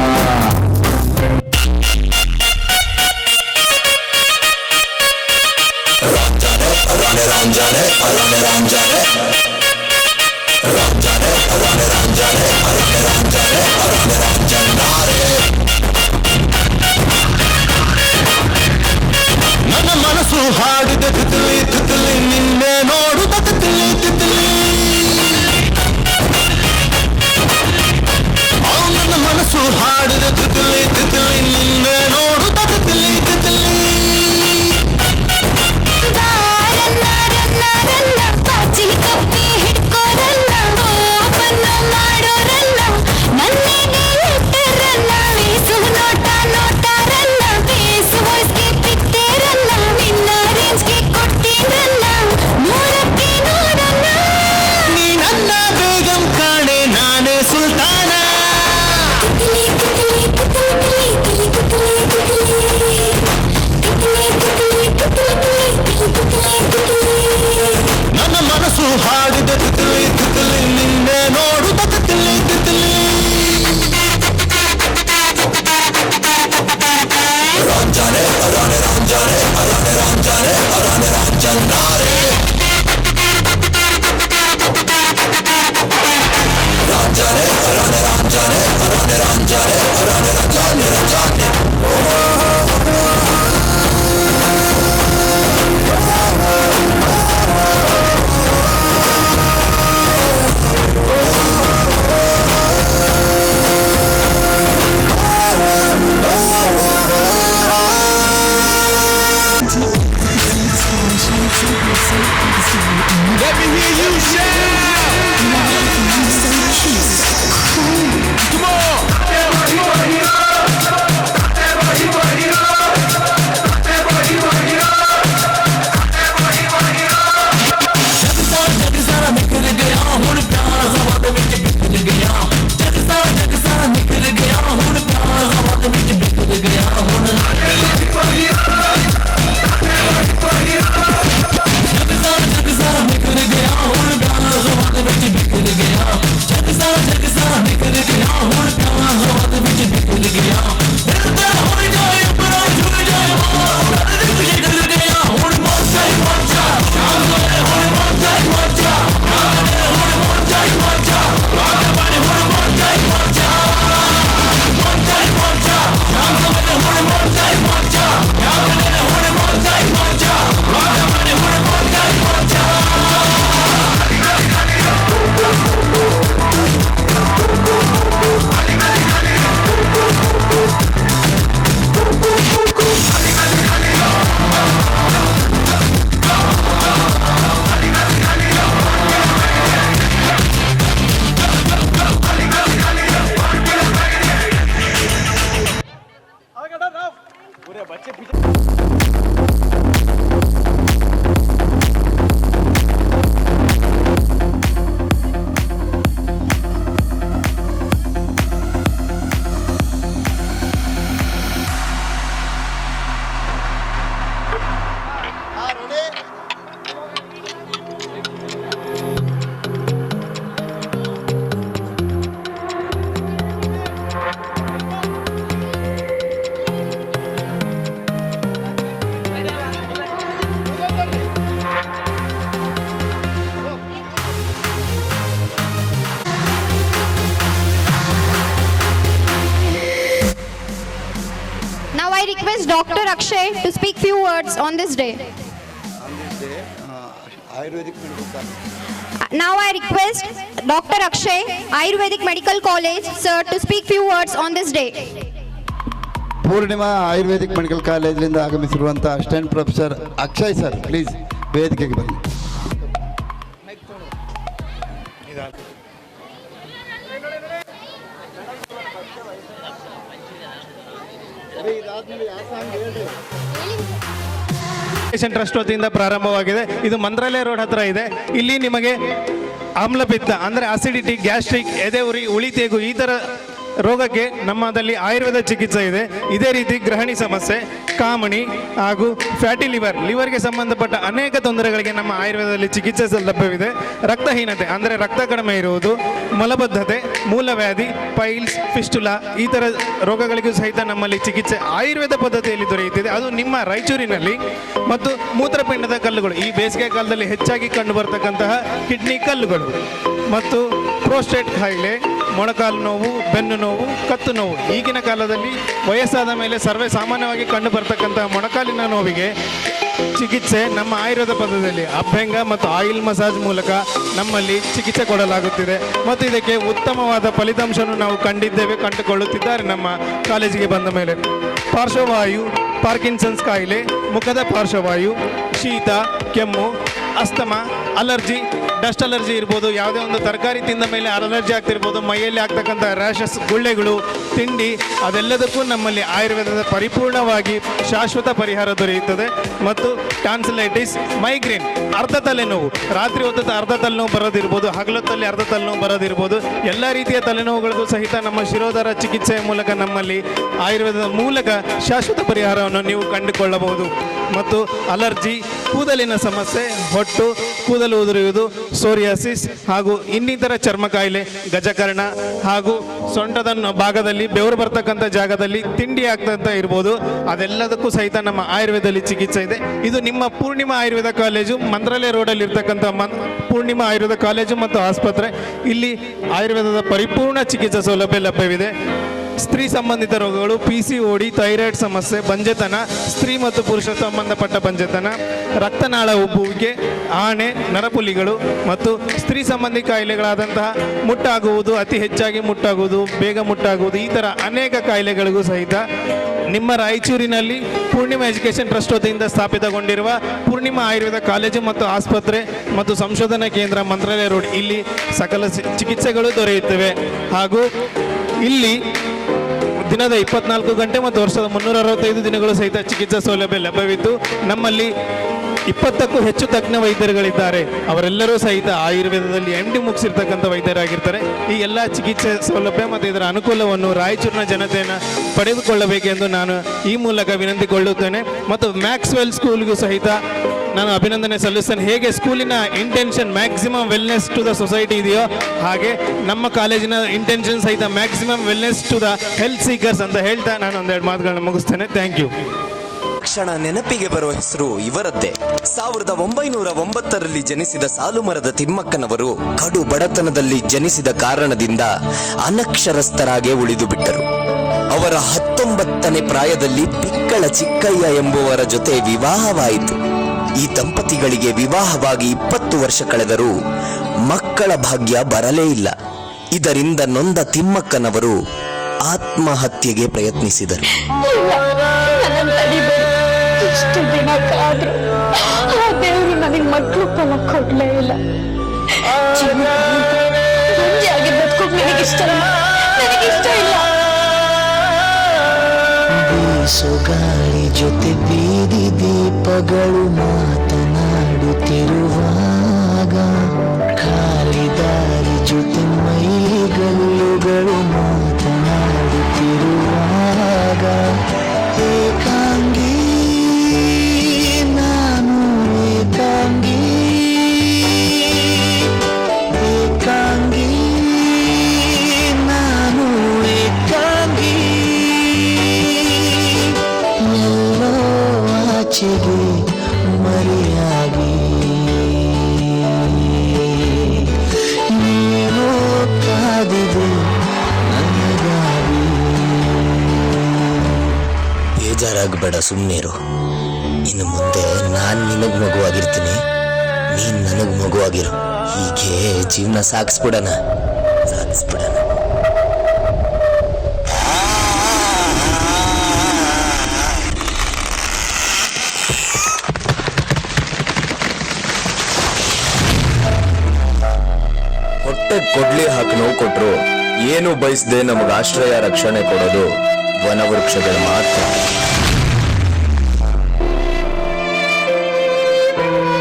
ನನ್ನ ಮನಸ್ಸು ಹಾಡಿದ ತಿತ್ಲಿ ತಿತ್ಲಿ ನಿನ್ನೆ ನೋಡುತ್ತ ತಿತ್ಲಿ ತಿತ್ಲಿ ನನ್ನ ಮನಸ್ಸು ಹಾಡಿದ ತಿತ್ಲಿ ತಿತ್ಲಿ ನಿನ್ನೆ ನೋಡುತ್ತ ತಿತ್ಲಿ ತಿತ್ಲಿ ಪಾಚಿ ಕಪ್ಪಿ ಹಿಡ್ಕೋರಲ್ಲ ಓಪನ್ನ ಮಾಡೋರಲ್ಲ ನನ್ನೇನೆ ಇಟ್ಟರಲ್ಲ ವೀಸು ನೋಟ ನೋಟಾರಲ್ಲ ಬೇಸು ವಾಯ್ಸ್ಗೆ ಬಿಟ್ಟೇರಲ್ಲ ನಿನ್ನ ರೇಂಜ್ಗೆ ಕೊಟ್ಟಿರಲ್ಲ ನೋಡಕ್ಕೆ ನೋಡಲ್ಲ ನೀ ನನ್ನ ಬೇಗಂ ಕಾಣೆ ನಾನೇ ಸುಲ್ತಾನ ನನ್ನ ಮನಸ್ಸು ಹಾಡಿದ ತಿತ್ಲಿ ತಿತ್ಲಿ ನಿನ್ನೆ ನೋಡುತ್ತ Titli Titli Let me hear you shout! Come on! request Dr. Akshay to speak few words on this day. Ayurvedic medical college. Now I request Dr. Akshay, Ayurvedic Medical College, sir, to speak few words on this day. Poornima Ayurvedic medical ಕಾಲೇಜಿನಿಂದ ಆಗಮಿಸಿರುವಂಥ assistant professor Akshay sir please ವೇದಿಕೆಗೆ ಬನ್ನಿ. Trust ವತಿಯಿಂದ ಪ್ರಾರಂಭವಾಗಿದೆ. ಇದು ಮಂತ್ರಾಲಯ road ಹತ್ರ ಇದೆ. ಇಲ್ಲಿ ನಿಮಗೆ ಆಮ್ಲಪಿತ್ತ ಅಂದರೆ ಅಸಿಡಿಟಿ, ಗ್ಯಾಸ್ಟ್ರಿಕ್, ಎದೆ ಉರಿ, ಉಳಿತೇಗು ಈ ಥರ ರೋಗಕ್ಕೆ ನಮ್ಮದಲ್ಲಿ ಆಯುರ್ವೇದ ಚಿಕಿತ್ಸೆ ಇದೆ. ಇದೇ ರೀತಿ ಗ್ರಹಣಿ ಸಮಸ್ಯೆ, ಕಾಮಣಿ ಹಾಗೂ ಫ್ಯಾಟಿ ಲಿವರ್ಗೆ ಸಂಬಂಧಪಟ್ಟ ಅನೇಕ ತೊಂದರೆಗಳಿಗೆ ನಮ್ಮ ಆಯುರ್ವೇದದಲ್ಲಿ ಚಿಕಿತ್ಸೆ ಲಭ್ಯವಿದೆ. ರಕ್ತಹೀನತೆ ಅಂದರೆ ರಕ್ತ ಕಡಿಮೆ ಇರುವುದು, ಮಲಬದ್ಧತೆ, ಮೂಲವ್ಯಾಧಿ, ಪೈಲ್ಸ್, ಫಿಸ್ಟುಲಾ ಈ ಥರ ರೋಗಗಳಿಗೂ ಸಹಿತ ನಮ್ಮಲ್ಲಿ ಚಿಕಿತ್ಸೆ ಆಯುರ್ವೇದ ಪದ್ಧತಿಯಲ್ಲಿ ದೊರೆಯುತ್ತಿದೆ. ಅದು ನಿಮ್ಮ ರಾಯಚೂರಿನಲ್ಲಿ. ಮತ್ತು ಮೂತ್ರಪಿಂಡದ ಕಲ್ಲುಗಳು, ಈ ಬೇಸಿಗೆ ಕಾಲದಲ್ಲಿ ಹೆಚ್ಚಾಗಿ ಕಂಡು ಬರ್ತಕ್ಕಂತಹ ಕಿಡ್ನಿ ಕಲ್ಲುಗಳು ಮತ್ತು ಪ್ರೋಸ್ಟೇಟ್ ಕಾಯಿಲೆ, ಮೊಣಕಾಲು ನೋವು, ಬೆನ್ನು ನೋವು, ಕತ್ತು ನೋವು, ಈಗಿನ ಕಾಲದಲ್ಲಿ ವಯಸ್ಸಾದ ಮೇಲೆ ಸರ್ವೇ ಸಾಮಾನ್ಯವಾಗಿ ಕಂಡು ಬರ್ತಕ್ಕಂತಹ ಮೊಣಕಾಲಿನ ನೋವಿಗೆ ಚಿಕಿತ್ಸೆ ನಮ್ಮ ಆಯುರ್ವೇದ ಪದ್ಧತಿಯಲ್ಲಿ ಅಭ್ಯಂಗ ಮತ್ತು ಆಯಿಲ್ ಮಸಾಜ್ ಮೂಲಕ ನಮ್ಮಲ್ಲಿ ಚಿಕಿತ್ಸೆ ಕೊಡಲಾಗುತ್ತಿದೆ. ಮತ್ತು ಇದಕ್ಕೆ ಉತ್ತಮವಾದ ಫಲಿತಾಂಶವನ್ನು ನಾವು ಕಂಡುಕೊಳ್ಳುತ್ತಿದ್ದಾರೆ ನಮ್ಮ ಕಾಲೇಜಿಗೆ ಬಂದ ಮೇಲೆ. ಪಾರ್ಶ್ವವಾಯು, ಪಾರ್ಕಿನ್ಸನ್ಸ್ ಕಾಯಿಲೆ, ಮುಖದ ಪಾರ್ಶ್ವವಾಯು, ಶೀತ, ಕೆಮ್ಮು, ಅಸ್ತಮ, ಅಲರ್ಜಿ, ಡಸ್ಟ್ ಅಲರ್ಜಿ ಇರ್ಬೋದು, ಯಾವುದೇ ಒಂದು ತರಕಾರಿ ತಿಂದ ಮೇಲೆ ಅಲರ್ಜಿ ಆಗ್ತಿರ್ಬೋದು, ಮೈಯಲ್ಲಿ ಆಗ್ತಕ್ಕಂಥ ರ್ಯಾಷಸ್, ಗುಳ್ಳೆಗಳು, ತಿಂಡಿ, ಅದೆಲ್ಲದಕ್ಕೂ ನಮ್ಮಲ್ಲಿ ಆಯುರ್ವೇದದ ಪರಿಪೂರ್ಣವಾಗಿ ಶಾಶ್ವತ ಪರಿಹಾರ ದೊರೆಯುತ್ತದೆ. ಮತ್ತು ಟಾನ್ಸಿಲೈಟಿಸ್, ಮೈಗ್ರೇನ್, ಅರ್ಧ ತಲೆನೋವು, ರಾತ್ರಿ ಹೊತ್ತು ಅರ್ಧ ತಲೆನೋವು ಬರೋದಿರ್ಬೋದು, ಹಗಲೊತ್ತಲ್ಲಿ ಅರ್ಧ ತಲೆನೋವು ಬರೋದಿರ್ಬೋದು, ಎಲ್ಲ ರೀತಿಯ ತಲೆನೋವುಗಳಿಗೂ ಸಹಿತ ನಮ್ಮ ಶಿರೋಧರ ಚಿಕಿತ್ಸೆಯ ಮೂಲಕ ನಮ್ಮಲ್ಲಿ ಆಯುರ್ವೇದದ ಮೂಲಕ ಶಾಶ್ವತ ಪರಿಹಾರವನ್ನು ನೀವು ಕಂಡುಕೊಳ್ಳಬಹುದು. ಮತ್ತು ಅಲರ್ಜಿ, ಕೂದಲಿನ ಸಮಸ್ಯೆ, ಹೊಟ್ಟು, ಕೂದಲು ಉದುರುವುದು, ಸೋರಿಯಾಸಿಸ್ ಹಾಗೂ ಇನ್ನಿತರ ಚರ್ಮ ಕಾಯಿಲೆ, ಗಜಕರ್ಣ ಹಾಗೂ ಸೊಂಟದ ಭಾಗದಲ್ಲಿ ಬೆವರು ಬರ್ತಕ್ಕಂಥ ಜಾಗದಲ್ಲಿ ತಿಂಡಿ ಆಗ್ತಂತ ಇರ್ಬೋದು, ಅದೆಲ್ಲದಕ್ಕೂ ಸಹಿತ ನಮ್ಮ ಆಯುರ್ವೇದದಲ್ಲಿ ಚಿಕಿತ್ಸೆ ಇದೆ. ಇದು ನಿಮ್ಮ ಪೂರ್ಣಿಮಾ ಆಯುರ್ವೇದ ಕಾಲೇಜು, ಮಂತ್ರಾಲಯ ರೋಡಲ್ಲಿ ಇರ್ತಕ್ಕಂಥ ಪೂರ್ಣಿಮಾ ಆಯುರ್ವೇದ ಕಾಲೇಜು ಮತ್ತು ಆಸ್ಪತ್ರೆ. ಇಲ್ಲಿ ಆಯುರ್ವೇದದ ಪರಿಪೂರ್ಣ ಚಿಕಿತ್ಸಾ ಸೌಲಭ್ಯ ಲಭ್ಯವಿದೆ. ಸ್ತ್ರೀ ಸಂಬಂಧಿತ ರೋಗಗಳು, PCOD, ಥೈರಾಯ್ಡ್ ಸಮಸ್ಯೆ, ಬಂಜೆತನ, ಸ್ತ್ರೀ ಮತ್ತು ಪುರುಷ ಸಂಬಂಧಪಟ್ಟ ಬಂಜೆತನ, ರಕ್ತನಾಳ ಉಬ್ಬುವಿಕೆ, ಆಣೆ, ನರಪುಲಿಗಳು ಮತ್ತು ಸ್ತ್ರೀ ಸಂಬಂಧಿ ಕಾಯಿಲೆಗಳಾದಂತಹ ಮುಟ್ಟಾಗುವುದು, ಅತಿ ಹೆಚ್ಚಾಗಿ ಮುಟ್ಟಾಗುವುದು, ಬೇಗ ಮುಟ್ಟಾಗುವುದು, ಈ ಥರ ಅನೇಕ ಕಾಯಿಲೆಗಳಿಗೂ ಸಹಿತ ನಿಮ್ಮ ರಾಯಚೂರಿನಲ್ಲಿ ಪೂರ್ಣಿಮಾ ಎಜುಕೇಷನ್ ಟ್ರಸ್ಟ್ ವತಿಯಿಂದ ಸ್ಥಾಪಿತಗೊಂಡಿರುವ ಪೂರ್ಣಿಮಾ ಆಯುರ್ವೇದ ಕಾಲೇಜು ಮತ್ತು ಆಸ್ಪತ್ರೆ ಮತ್ತು ಸಂಶೋಧನಾ ಕೇಂದ್ರ, ಮಂತ್ರಾಲಯ ರೋಡ್, ಇಲ್ಲಿ ಸಕಲ ಚಿಕಿತ್ಸೆಗಳು ದೊರೆಯುತ್ತವೆ. ಹಾಗೂ ಇಲ್ಲಿ ದಿನದ 24 ಗಂಟೆ ಮತ್ತು ವರ್ಷದ 365 ದಿನಗಳು ಸಹಿತ ಚಿಕಿತ್ಸಾ ಸೌಲಭ್ಯ ಲಭ್ಯವಿದ್ದು, ನಮ್ಮಲ್ಲಿ 20ಕ್ಕೂ ಹೆಚ್ಚು ತಜ್ಞ ವೈದ್ಯರುಗಳಿದ್ದಾರೆ. ಅವರೆಲ್ಲರೂ ಸಹಿತ ಆಯುರ್ವೇದದಲ್ಲಿ MD ಮುಗಿಸಿರ್ತಕ್ಕಂಥ ವೈದ್ಯರಾಗಿರ್ತಾರೆ. ಈ ಎಲ್ಲ ಚಿಕಿತ್ಸೆ ಸೌಲಭ್ಯ ಮತ್ತು ಇದರ ಅನುಕೂಲವನ್ನು ರಾಯಚೂರಿನ ಜನತೆಯನ್ನು ಪಡೆದುಕೊಳ್ಳಬೇಕೆಂದು ನಾನು ಈ ಮೂಲಕ ವಿನಂತಿಕೊಳ್ಳುತ್ತೇನೆ. ಮತ್ತು ಮ್ಯಾಕ್ಸ್ವೆಲ್ ಸ್ಕೂಲ್ಗೂ ಸಹಿತ ನಾನು ಅಭಿನಂದನೆ ಸಲ್ಲಿಸ್ತೇನೆ. ಹೇಗೆ ಸ್ಕೂಲಿನ intention maximum wellness to the society ಇದೆಯೋ, ಹಾಗೆ ನಮ್ಮ ಕಾಲೇಜಿನ ಇಂಟೆನ್ಷನ್ ಸಹಿತ maximum wellness to the health seekers ಅಂತ ಹೇಳ್ತಾ ನಾನು ಒಂದೆರಡು ಮಾತುಗಳನ್ನ ಮುಗಿಸ್ತೇನೆ. Thank you. ಕ್ಷಣ ನೆನಪಿಗೆ ಬರುವ ಹೆಸರು ಇವರದ್ದೇ. 1909ರಲ್ಲಿ ಜನಿಸಿದ ಸಾಲುಮರದ ತಿಮ್ಮಕ್ಕನವರು ಕಡು ಬಡತನದಲ್ಲಿ ಜನಿಸಿದ ಕಾರಣದಿಂದ ಅನಕ್ಷರಸ್ಥರಾಗೆ ಉಳಿದು ಬಿಟ್ಟರು. ಅವರ 19ನೇ ಪ್ರಾಯದಲ್ಲಿ ಪಿಕ್ಕಳ ಚಿಕ್ಕಯ್ಯ ಎಂಬುವರ ಜೊತೆ ವಿವಾಹವಾಯಿತು. ಈ ದಂಪತಿಗಳಿಗೆ ವಿವಾಹವಾಗಿ 20 ವರ್ಷ ಕಳೆದರೂ ಮಕ್ಕಳ ಭಾಗ್ಯ ಬರಲೇ ಇಲ್ಲ. ಇದರಿಂದ ನೊಂದ ತಿಮ್ಮಕ್ಕನವರು ಆತ್ಮಹತ್ಯೆಗೆ ಪ್ರಯತ್ನಿಸಿದರು. ಇಷ್ಟು ದಿನ ಕಾದ್ರು ಆ ದೇವರು ನನಗೆ ಮಕ್ಕಳು ಫಲ ಕೊಡ್ಲೇ ಇಲ್ಲ. ಆಗಿ ಬದುಕೋಕ್ ನನಗಿಷ್ಟ ಇಲ್ಲ. ಬೀಸುಗಾಳಿ ಜೊತೆ ಬೀದಿ ದೀಪಗಳು ಮಾತನಾಡುತ್ತಿರುವಾಗ, ಖಾಲಿ ದಾರಿ ಜೊತೆ ಮೈಗಲ್ಲುಗಳು ಮಾತನಾಡುತ್ತಿರುವಾಗ, ಏಕಾಂಗಿ ನಾನು ಏಕಾಂಗಿ, ಏಕಾಂಗಿ ನಾನು ಏಕಾಂಗಿ, ಎಲ್ಲೋ ಆಚೆಗೆ ಮರೆಯಾಗಿ ನಗಬೇಡ, ಸುಮ್ಮನಿರು. ಇನ್ನು ಮುಂದೆ ನಾನು ನಿನಗೆ ಮಗುವಾಗಿರ್ತೀನಿ, ನೀನು ನನಗೆ ಮಗುವಾಗಿರು. ಹೀಗೆ ಜೀವನ ಸಾಗಿಸ್ಬಿಡಣ. ಹೊಟ್ಟೆ ಕೊಡ್ಲಿ ಹಾಕಿ ನೋವು ಕೊಟ್ರು ಏನು ಬಯಸದೆ ನಮಗೆ ಆಶ್ರಯ ರಕ್ಷಣೆ ಕೊಡೋದು ವನವೃಕ್ಷಗಳು ಮಾತ್ರ.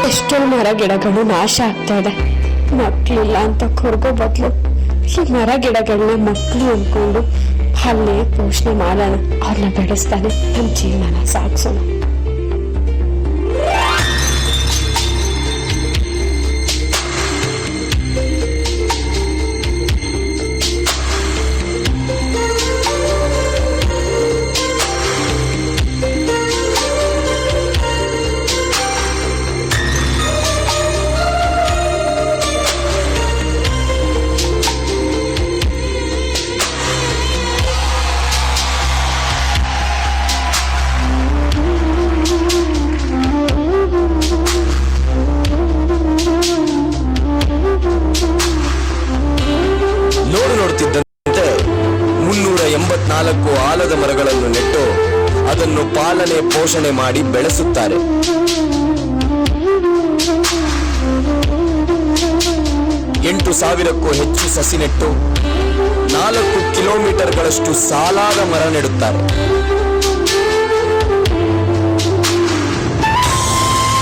ಎಷ್ಟೋ ಮರ ಗಿಡಗಳು ನಾಶ ಆಗ್ತಾ ಇದೆ. ಮಕ್ಕಳಿಲ್ಲ ಅಂತ ಕೊರಗೋ ಬದಲು ಈ ಮರ ಗಿಡಗಳನ್ನ ಮಕ್ಕಳು ಅಂದ್ಕೊಂಡು ಅಲ್ಲೇ ಪೋಷಣೆ ಮಾಡೋಣ, ಅವ್ರನ್ನ ಬೆಳೆಸ್ತಾನೆ ನಮ್ಮ ಜೀವನನ ಸಾಗಿಸೋಣ. ನೋಡುತ್ತಿದ್ದಂತೆ 384 ಆಲದ ಮರಗಳನ್ನು ನೆಟ್ಟು ಅದನ್ನು ಪಾಲನೆ ಪೋಷಣೆ ಮಾಡಿ ಬೆಳೆಸುತ್ತಾರೆ. 8,000ಕ್ಕೂ ಹೆಚ್ಚು ಸಸಿ ನೆಟ್ಟು 4 ಕಿಲೋಮೀಟರ್ಗಳಷ್ಟು ಸಾಲಾದ ಮರ ನೆಡುತ್ತಾರೆ.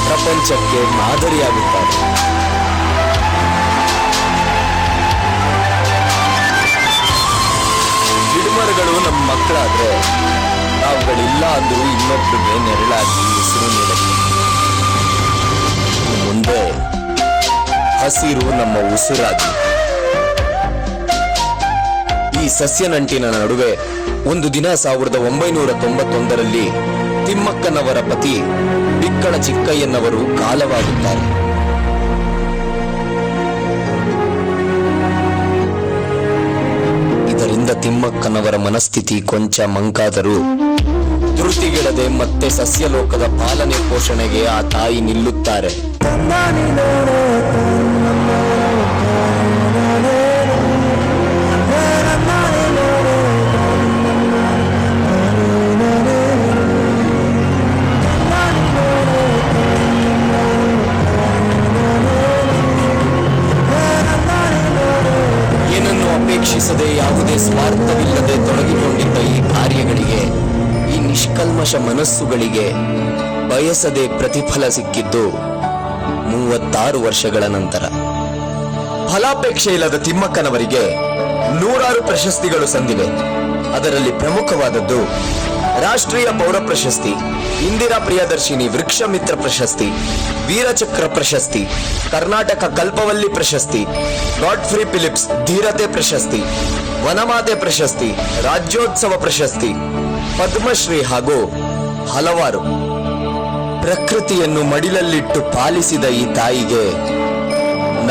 ಪ್ರಪಂಚಕ್ಕೆ ಮಾದರಿಯಾಗುತ್ತಾರೆ. ಗಿಡಮರಗಳು ನಮ್ಮ ಮಕ್ಕಳಾದ್ರೆ ನಾವುಗಳಿಲ್ಲ ಅಂದ್ರೂ ಇನ್ನೊಬ್ಬರಿಗೆ ನೆರಳಾಗಿ ಹೆಸರು ನೀಡುತ್ತೆ. ಮುಂದೆ ಹಸಿರು ನಮ್ಮ ಉಸಿರಾಗಿ. ಈ ಸಸ್ಯ ನಂಟಿನ ನಡುವೆ ಒಂದು ದಿನ 1991ರಲ್ಲಿ ತಿಮ್ಮಕ್ಕನವರ ಪತಿ ಬಿಕ್ಕಳ ಚಿಕ್ಕಯ್ಯನವರು ಕಾಲವಾಗುತ್ತಾರೆ. ಇದರಿಂದ ತಿಮ್ಮಕ್ಕನವರ ಮನಸ್ಥಿತಿ ಕೊಂಚ ಮಂಕಾದರೂ ಧೃತಿಗೆಡದೆ ಮತ್ತೆ ಸಸ್ಯಲೋಕದ ಪಾಲನೆ ಪೋಷಣೆಗೆ ಆ ತಾಯಿ ನಿಲ್ಲುತ್ತಾರೆ. ಏನನ್ನು ಅಪೇಕ್ಷಿಸದೆ ಯಾವುದೇ ಸ್ವಾರ್ಥವಿಲ್ಲದೆ ತೊಡಗಿಕೊಂಡಿದ್ದ ಈ ಕಾರ್ಯಗಳಿಗೆ, ಈ ನಿಷ್ಕಲ್ಮಶ ಮನಸ್ಸುಗಳಿಗೆ ಬಯಸದೆ ಪ್ರತಿಫಲ ಸಿಕ್ಕಿದ್ದು 36 ವರ್ಷಗಳ ನಂತರ. ಫಲಾಪೇಕ್ಷೆ ಇಲ್ಲದ ತಿಮ್ಮಕ್ಕನವರಿಗೆ 100 ಪ್ರಶಸ್ತಿಗಳು ಸಂದಿವೆ. ಅದರಲ್ಲಿ ಪ್ರಮುಖವಾದದ್ದು ರಾಷ್ಟ್ರೀಯ ಪೌರ ಪ್ರಶಸ್ತಿ, ಇಂದಿರಾ ಪ್ರಿಯದರ್ಶಿನಿ ವೃಕ್ಷ ಮಿತ್ರ ಪ್ರಶಸ್ತಿ, ವೀರಚಕ್ರ ಪ್ರಶಸ್ತಿ, ಕರ್ನಾಟಕ ಕಲ್ಪವಲ್ಲಿ ಪ್ರಶಸ್ತಿ, ಗಾಡ್ಫ್ರಿ ಫಿಲಿಪ್ಸ್ ಧೀರತೆ ಪ್ರಶಸ್ತಿ, ವನಮಾತೆ ಪ್ರಶಸ್ತಿ, ರಾಜ್ಯೋತ್ಸವ ಪ್ರಶಸ್ತಿ, ಪದ್ಮಶ್ರೀ ಹಾಗೂ ಹಲವಾರು. ಪ್ರಕೃತಿಯನ್ನು ಮಡಿಲಲ್ಲಿಟ್ಟು ಪಾಲಿಸಿದ ಈ ತಾಯಿಗೆ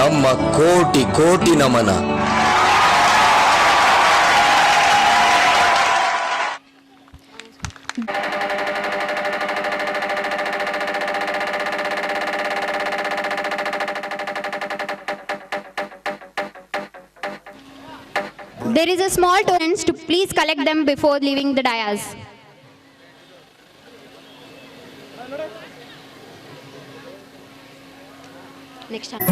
ನಮ್ಮ ಕೋಟಿ ಕೋಟಿ ನಮನ. There is a small tolerance to please collect them before leaving the dais. Next time.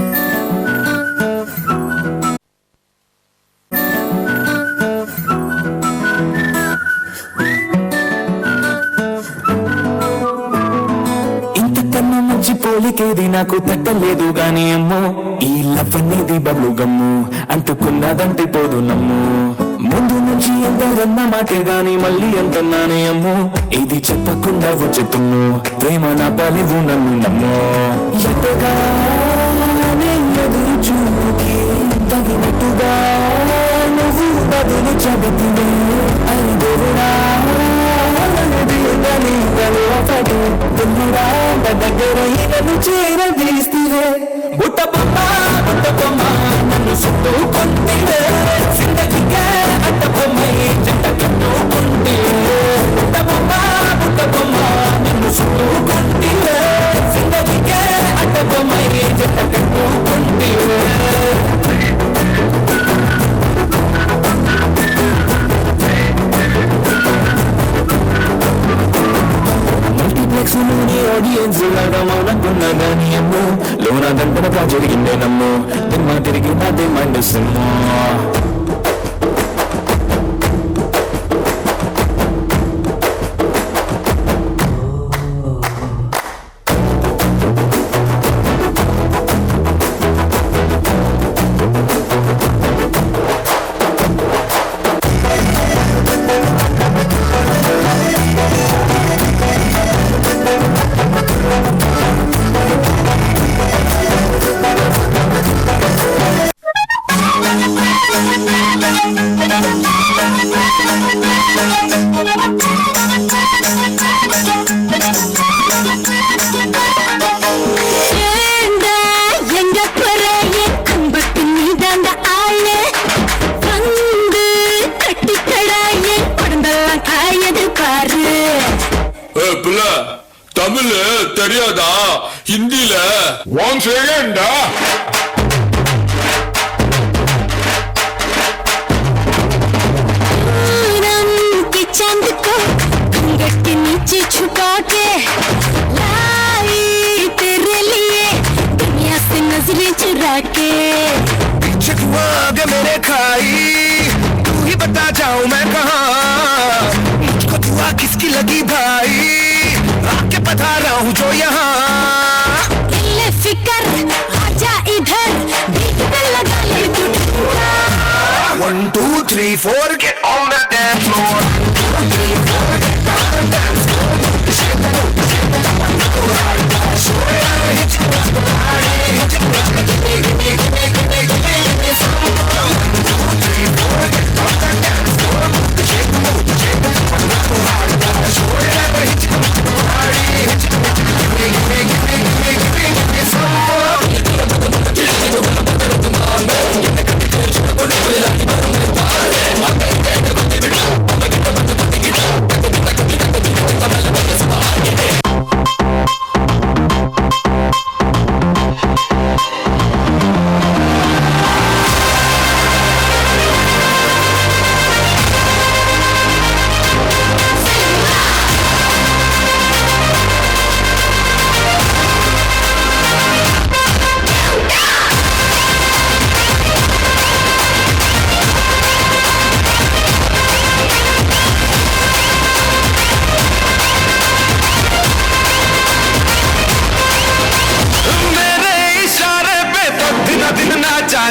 ఇంతకన్నా మంచి పోలికేది నాకు తట్టలేదు గాని అమ్మో, ఈ లవ్ అనేది బబ్లు గమ్ము, అంటుకున్నదంటే పోదు నమ్ము. ముందు నుంచి ఎందరన్న మాటే గాని మళ్ళీ ఎంతన్నానే అమ్మో, ఇది చెప్పకుండా వచ్చుతున్ను, ప్రేమ నా బలివు నన్ను నమ్మో. ఎదుగానే ఎదురు చూపుకి తగినట్టుగా నువ్వు బదులు చెబుతుంది. ఐదురా దగ్గర నన్ను చేరదీస్తే బుట్ట బొమ్మ నన్ను చుట్టుకుంటే జిందగీకే అట్ట బొమ్మ జంట కట్టుకుంటే బుట్ట బొమ్మ కొత్తగా జరిగిందే నమ్ము దిమ్మ తిరిగినది మైండ్ సిమ్ము தமிழ் தெரியாதா ஹிந்தில ஒன் செகண்டா चांद को घूंघट के नीचे छुपा के लाई तेरे लिए दुनिया से नजरें चुरा के पीछे तू आगे मेरे खाई तू ही बता जाऊं मैं कहाँ मुझको दुआ किसकी लगी भाई आके बता रहा हूँ जो यहाँ फिकर आजा इधर बीट पे लगा ले तू 1 2 3 4 get on the dance floor 1 2 3 4 get on the dance floor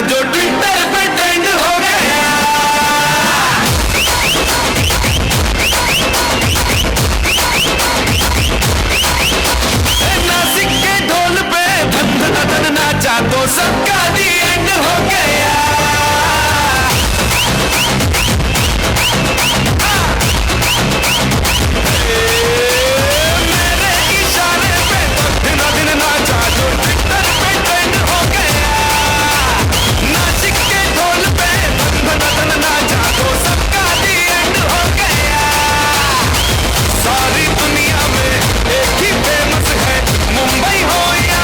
जो ट्विटर पे ट्रेंड हो गया नासिक के ढोल पे धन धन धन नाचा तो सबका दी एंड हो गया मेरे इशारे पे दिन दिन नाचा जो ट्विटर पे ट्रेंड हो गया नासिक के ढोल पे धन धन नाचा तो सबका दी एंड हो गया सारी दुनिया में एक ही फेमस है मुंबई हो या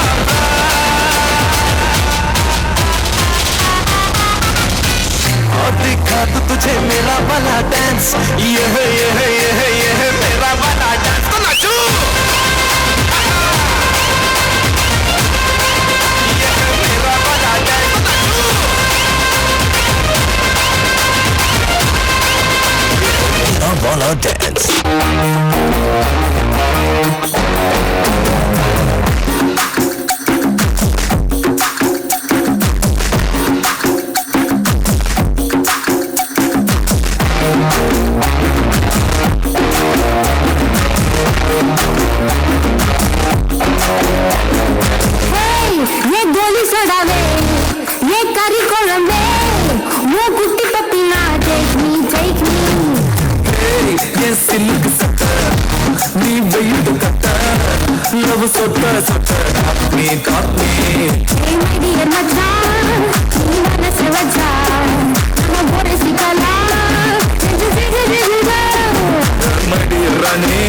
और दिखा तो तुझे मेरा वाला डांस ये है मेरा वाला डांस तो नाचू ये है मेरा वाला डांस तो नाचू मेरा वाला डांस ये गोली सड़ावे ये कारी कोलंबे वो कुट्टी पपीना take me ये सिल्क सटर नी वेट कटर लव सोटर अपनी कापी hey my dear मचान नी वाला से वजा ना बोरे सिकला my dear रानी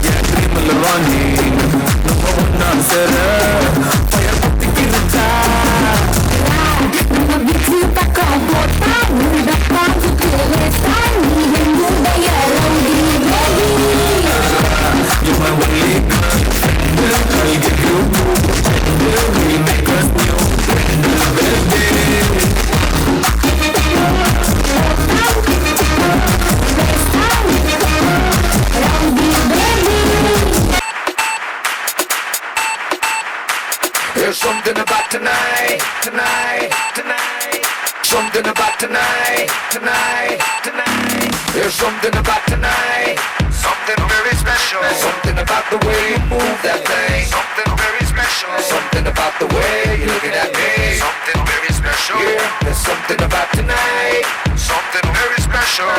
ये ड्रीम लवानी नो ना सरा फायर पत्ती की रचा ना बिट्टू तक बोता मुंडा पांच तेरे सानी मुंडा या रंगी baby you're my only girl I'll give you we make us new something about tonight, tonight, tonight. There's something about tonight, something very special. Something about the way you move that thing, something very special. Something about the way you're looking at me, something very special. Yeah, there's something about tonight, something very special.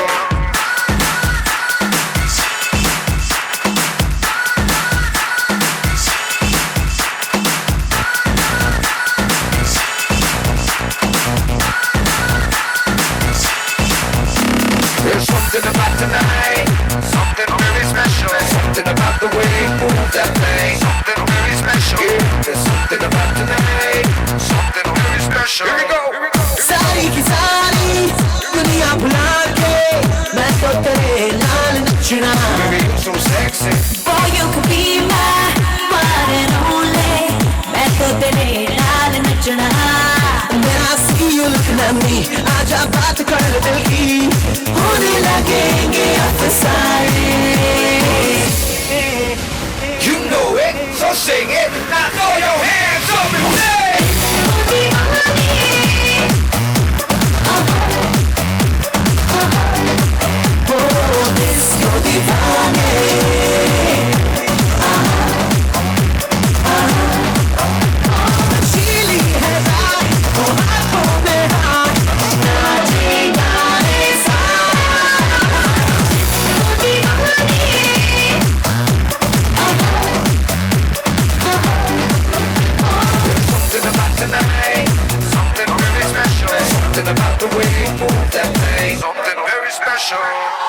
There's something about tonight, something very special. Something about the way you move that thing, something very special. Yeah, there's something about tonight, something very special. Here we go, here we go. सारी की सारी दुनिया भुला के मैं तो तेरे नाल नचना. Baby, you're so sexy. Boy, you could be my one and only. मैं तो तेरे नाल नचना. When I see you looking at me, आजा बात कर ले दिल की. होने लगेंगे अफसाने. You know it, so sing it. Now throw your hands up and say. Disco divane. Chili है रात, वो हाथों में हाथ. नाचे गाने Something about tonight, something very special. Something about the way you move that thing, something very special.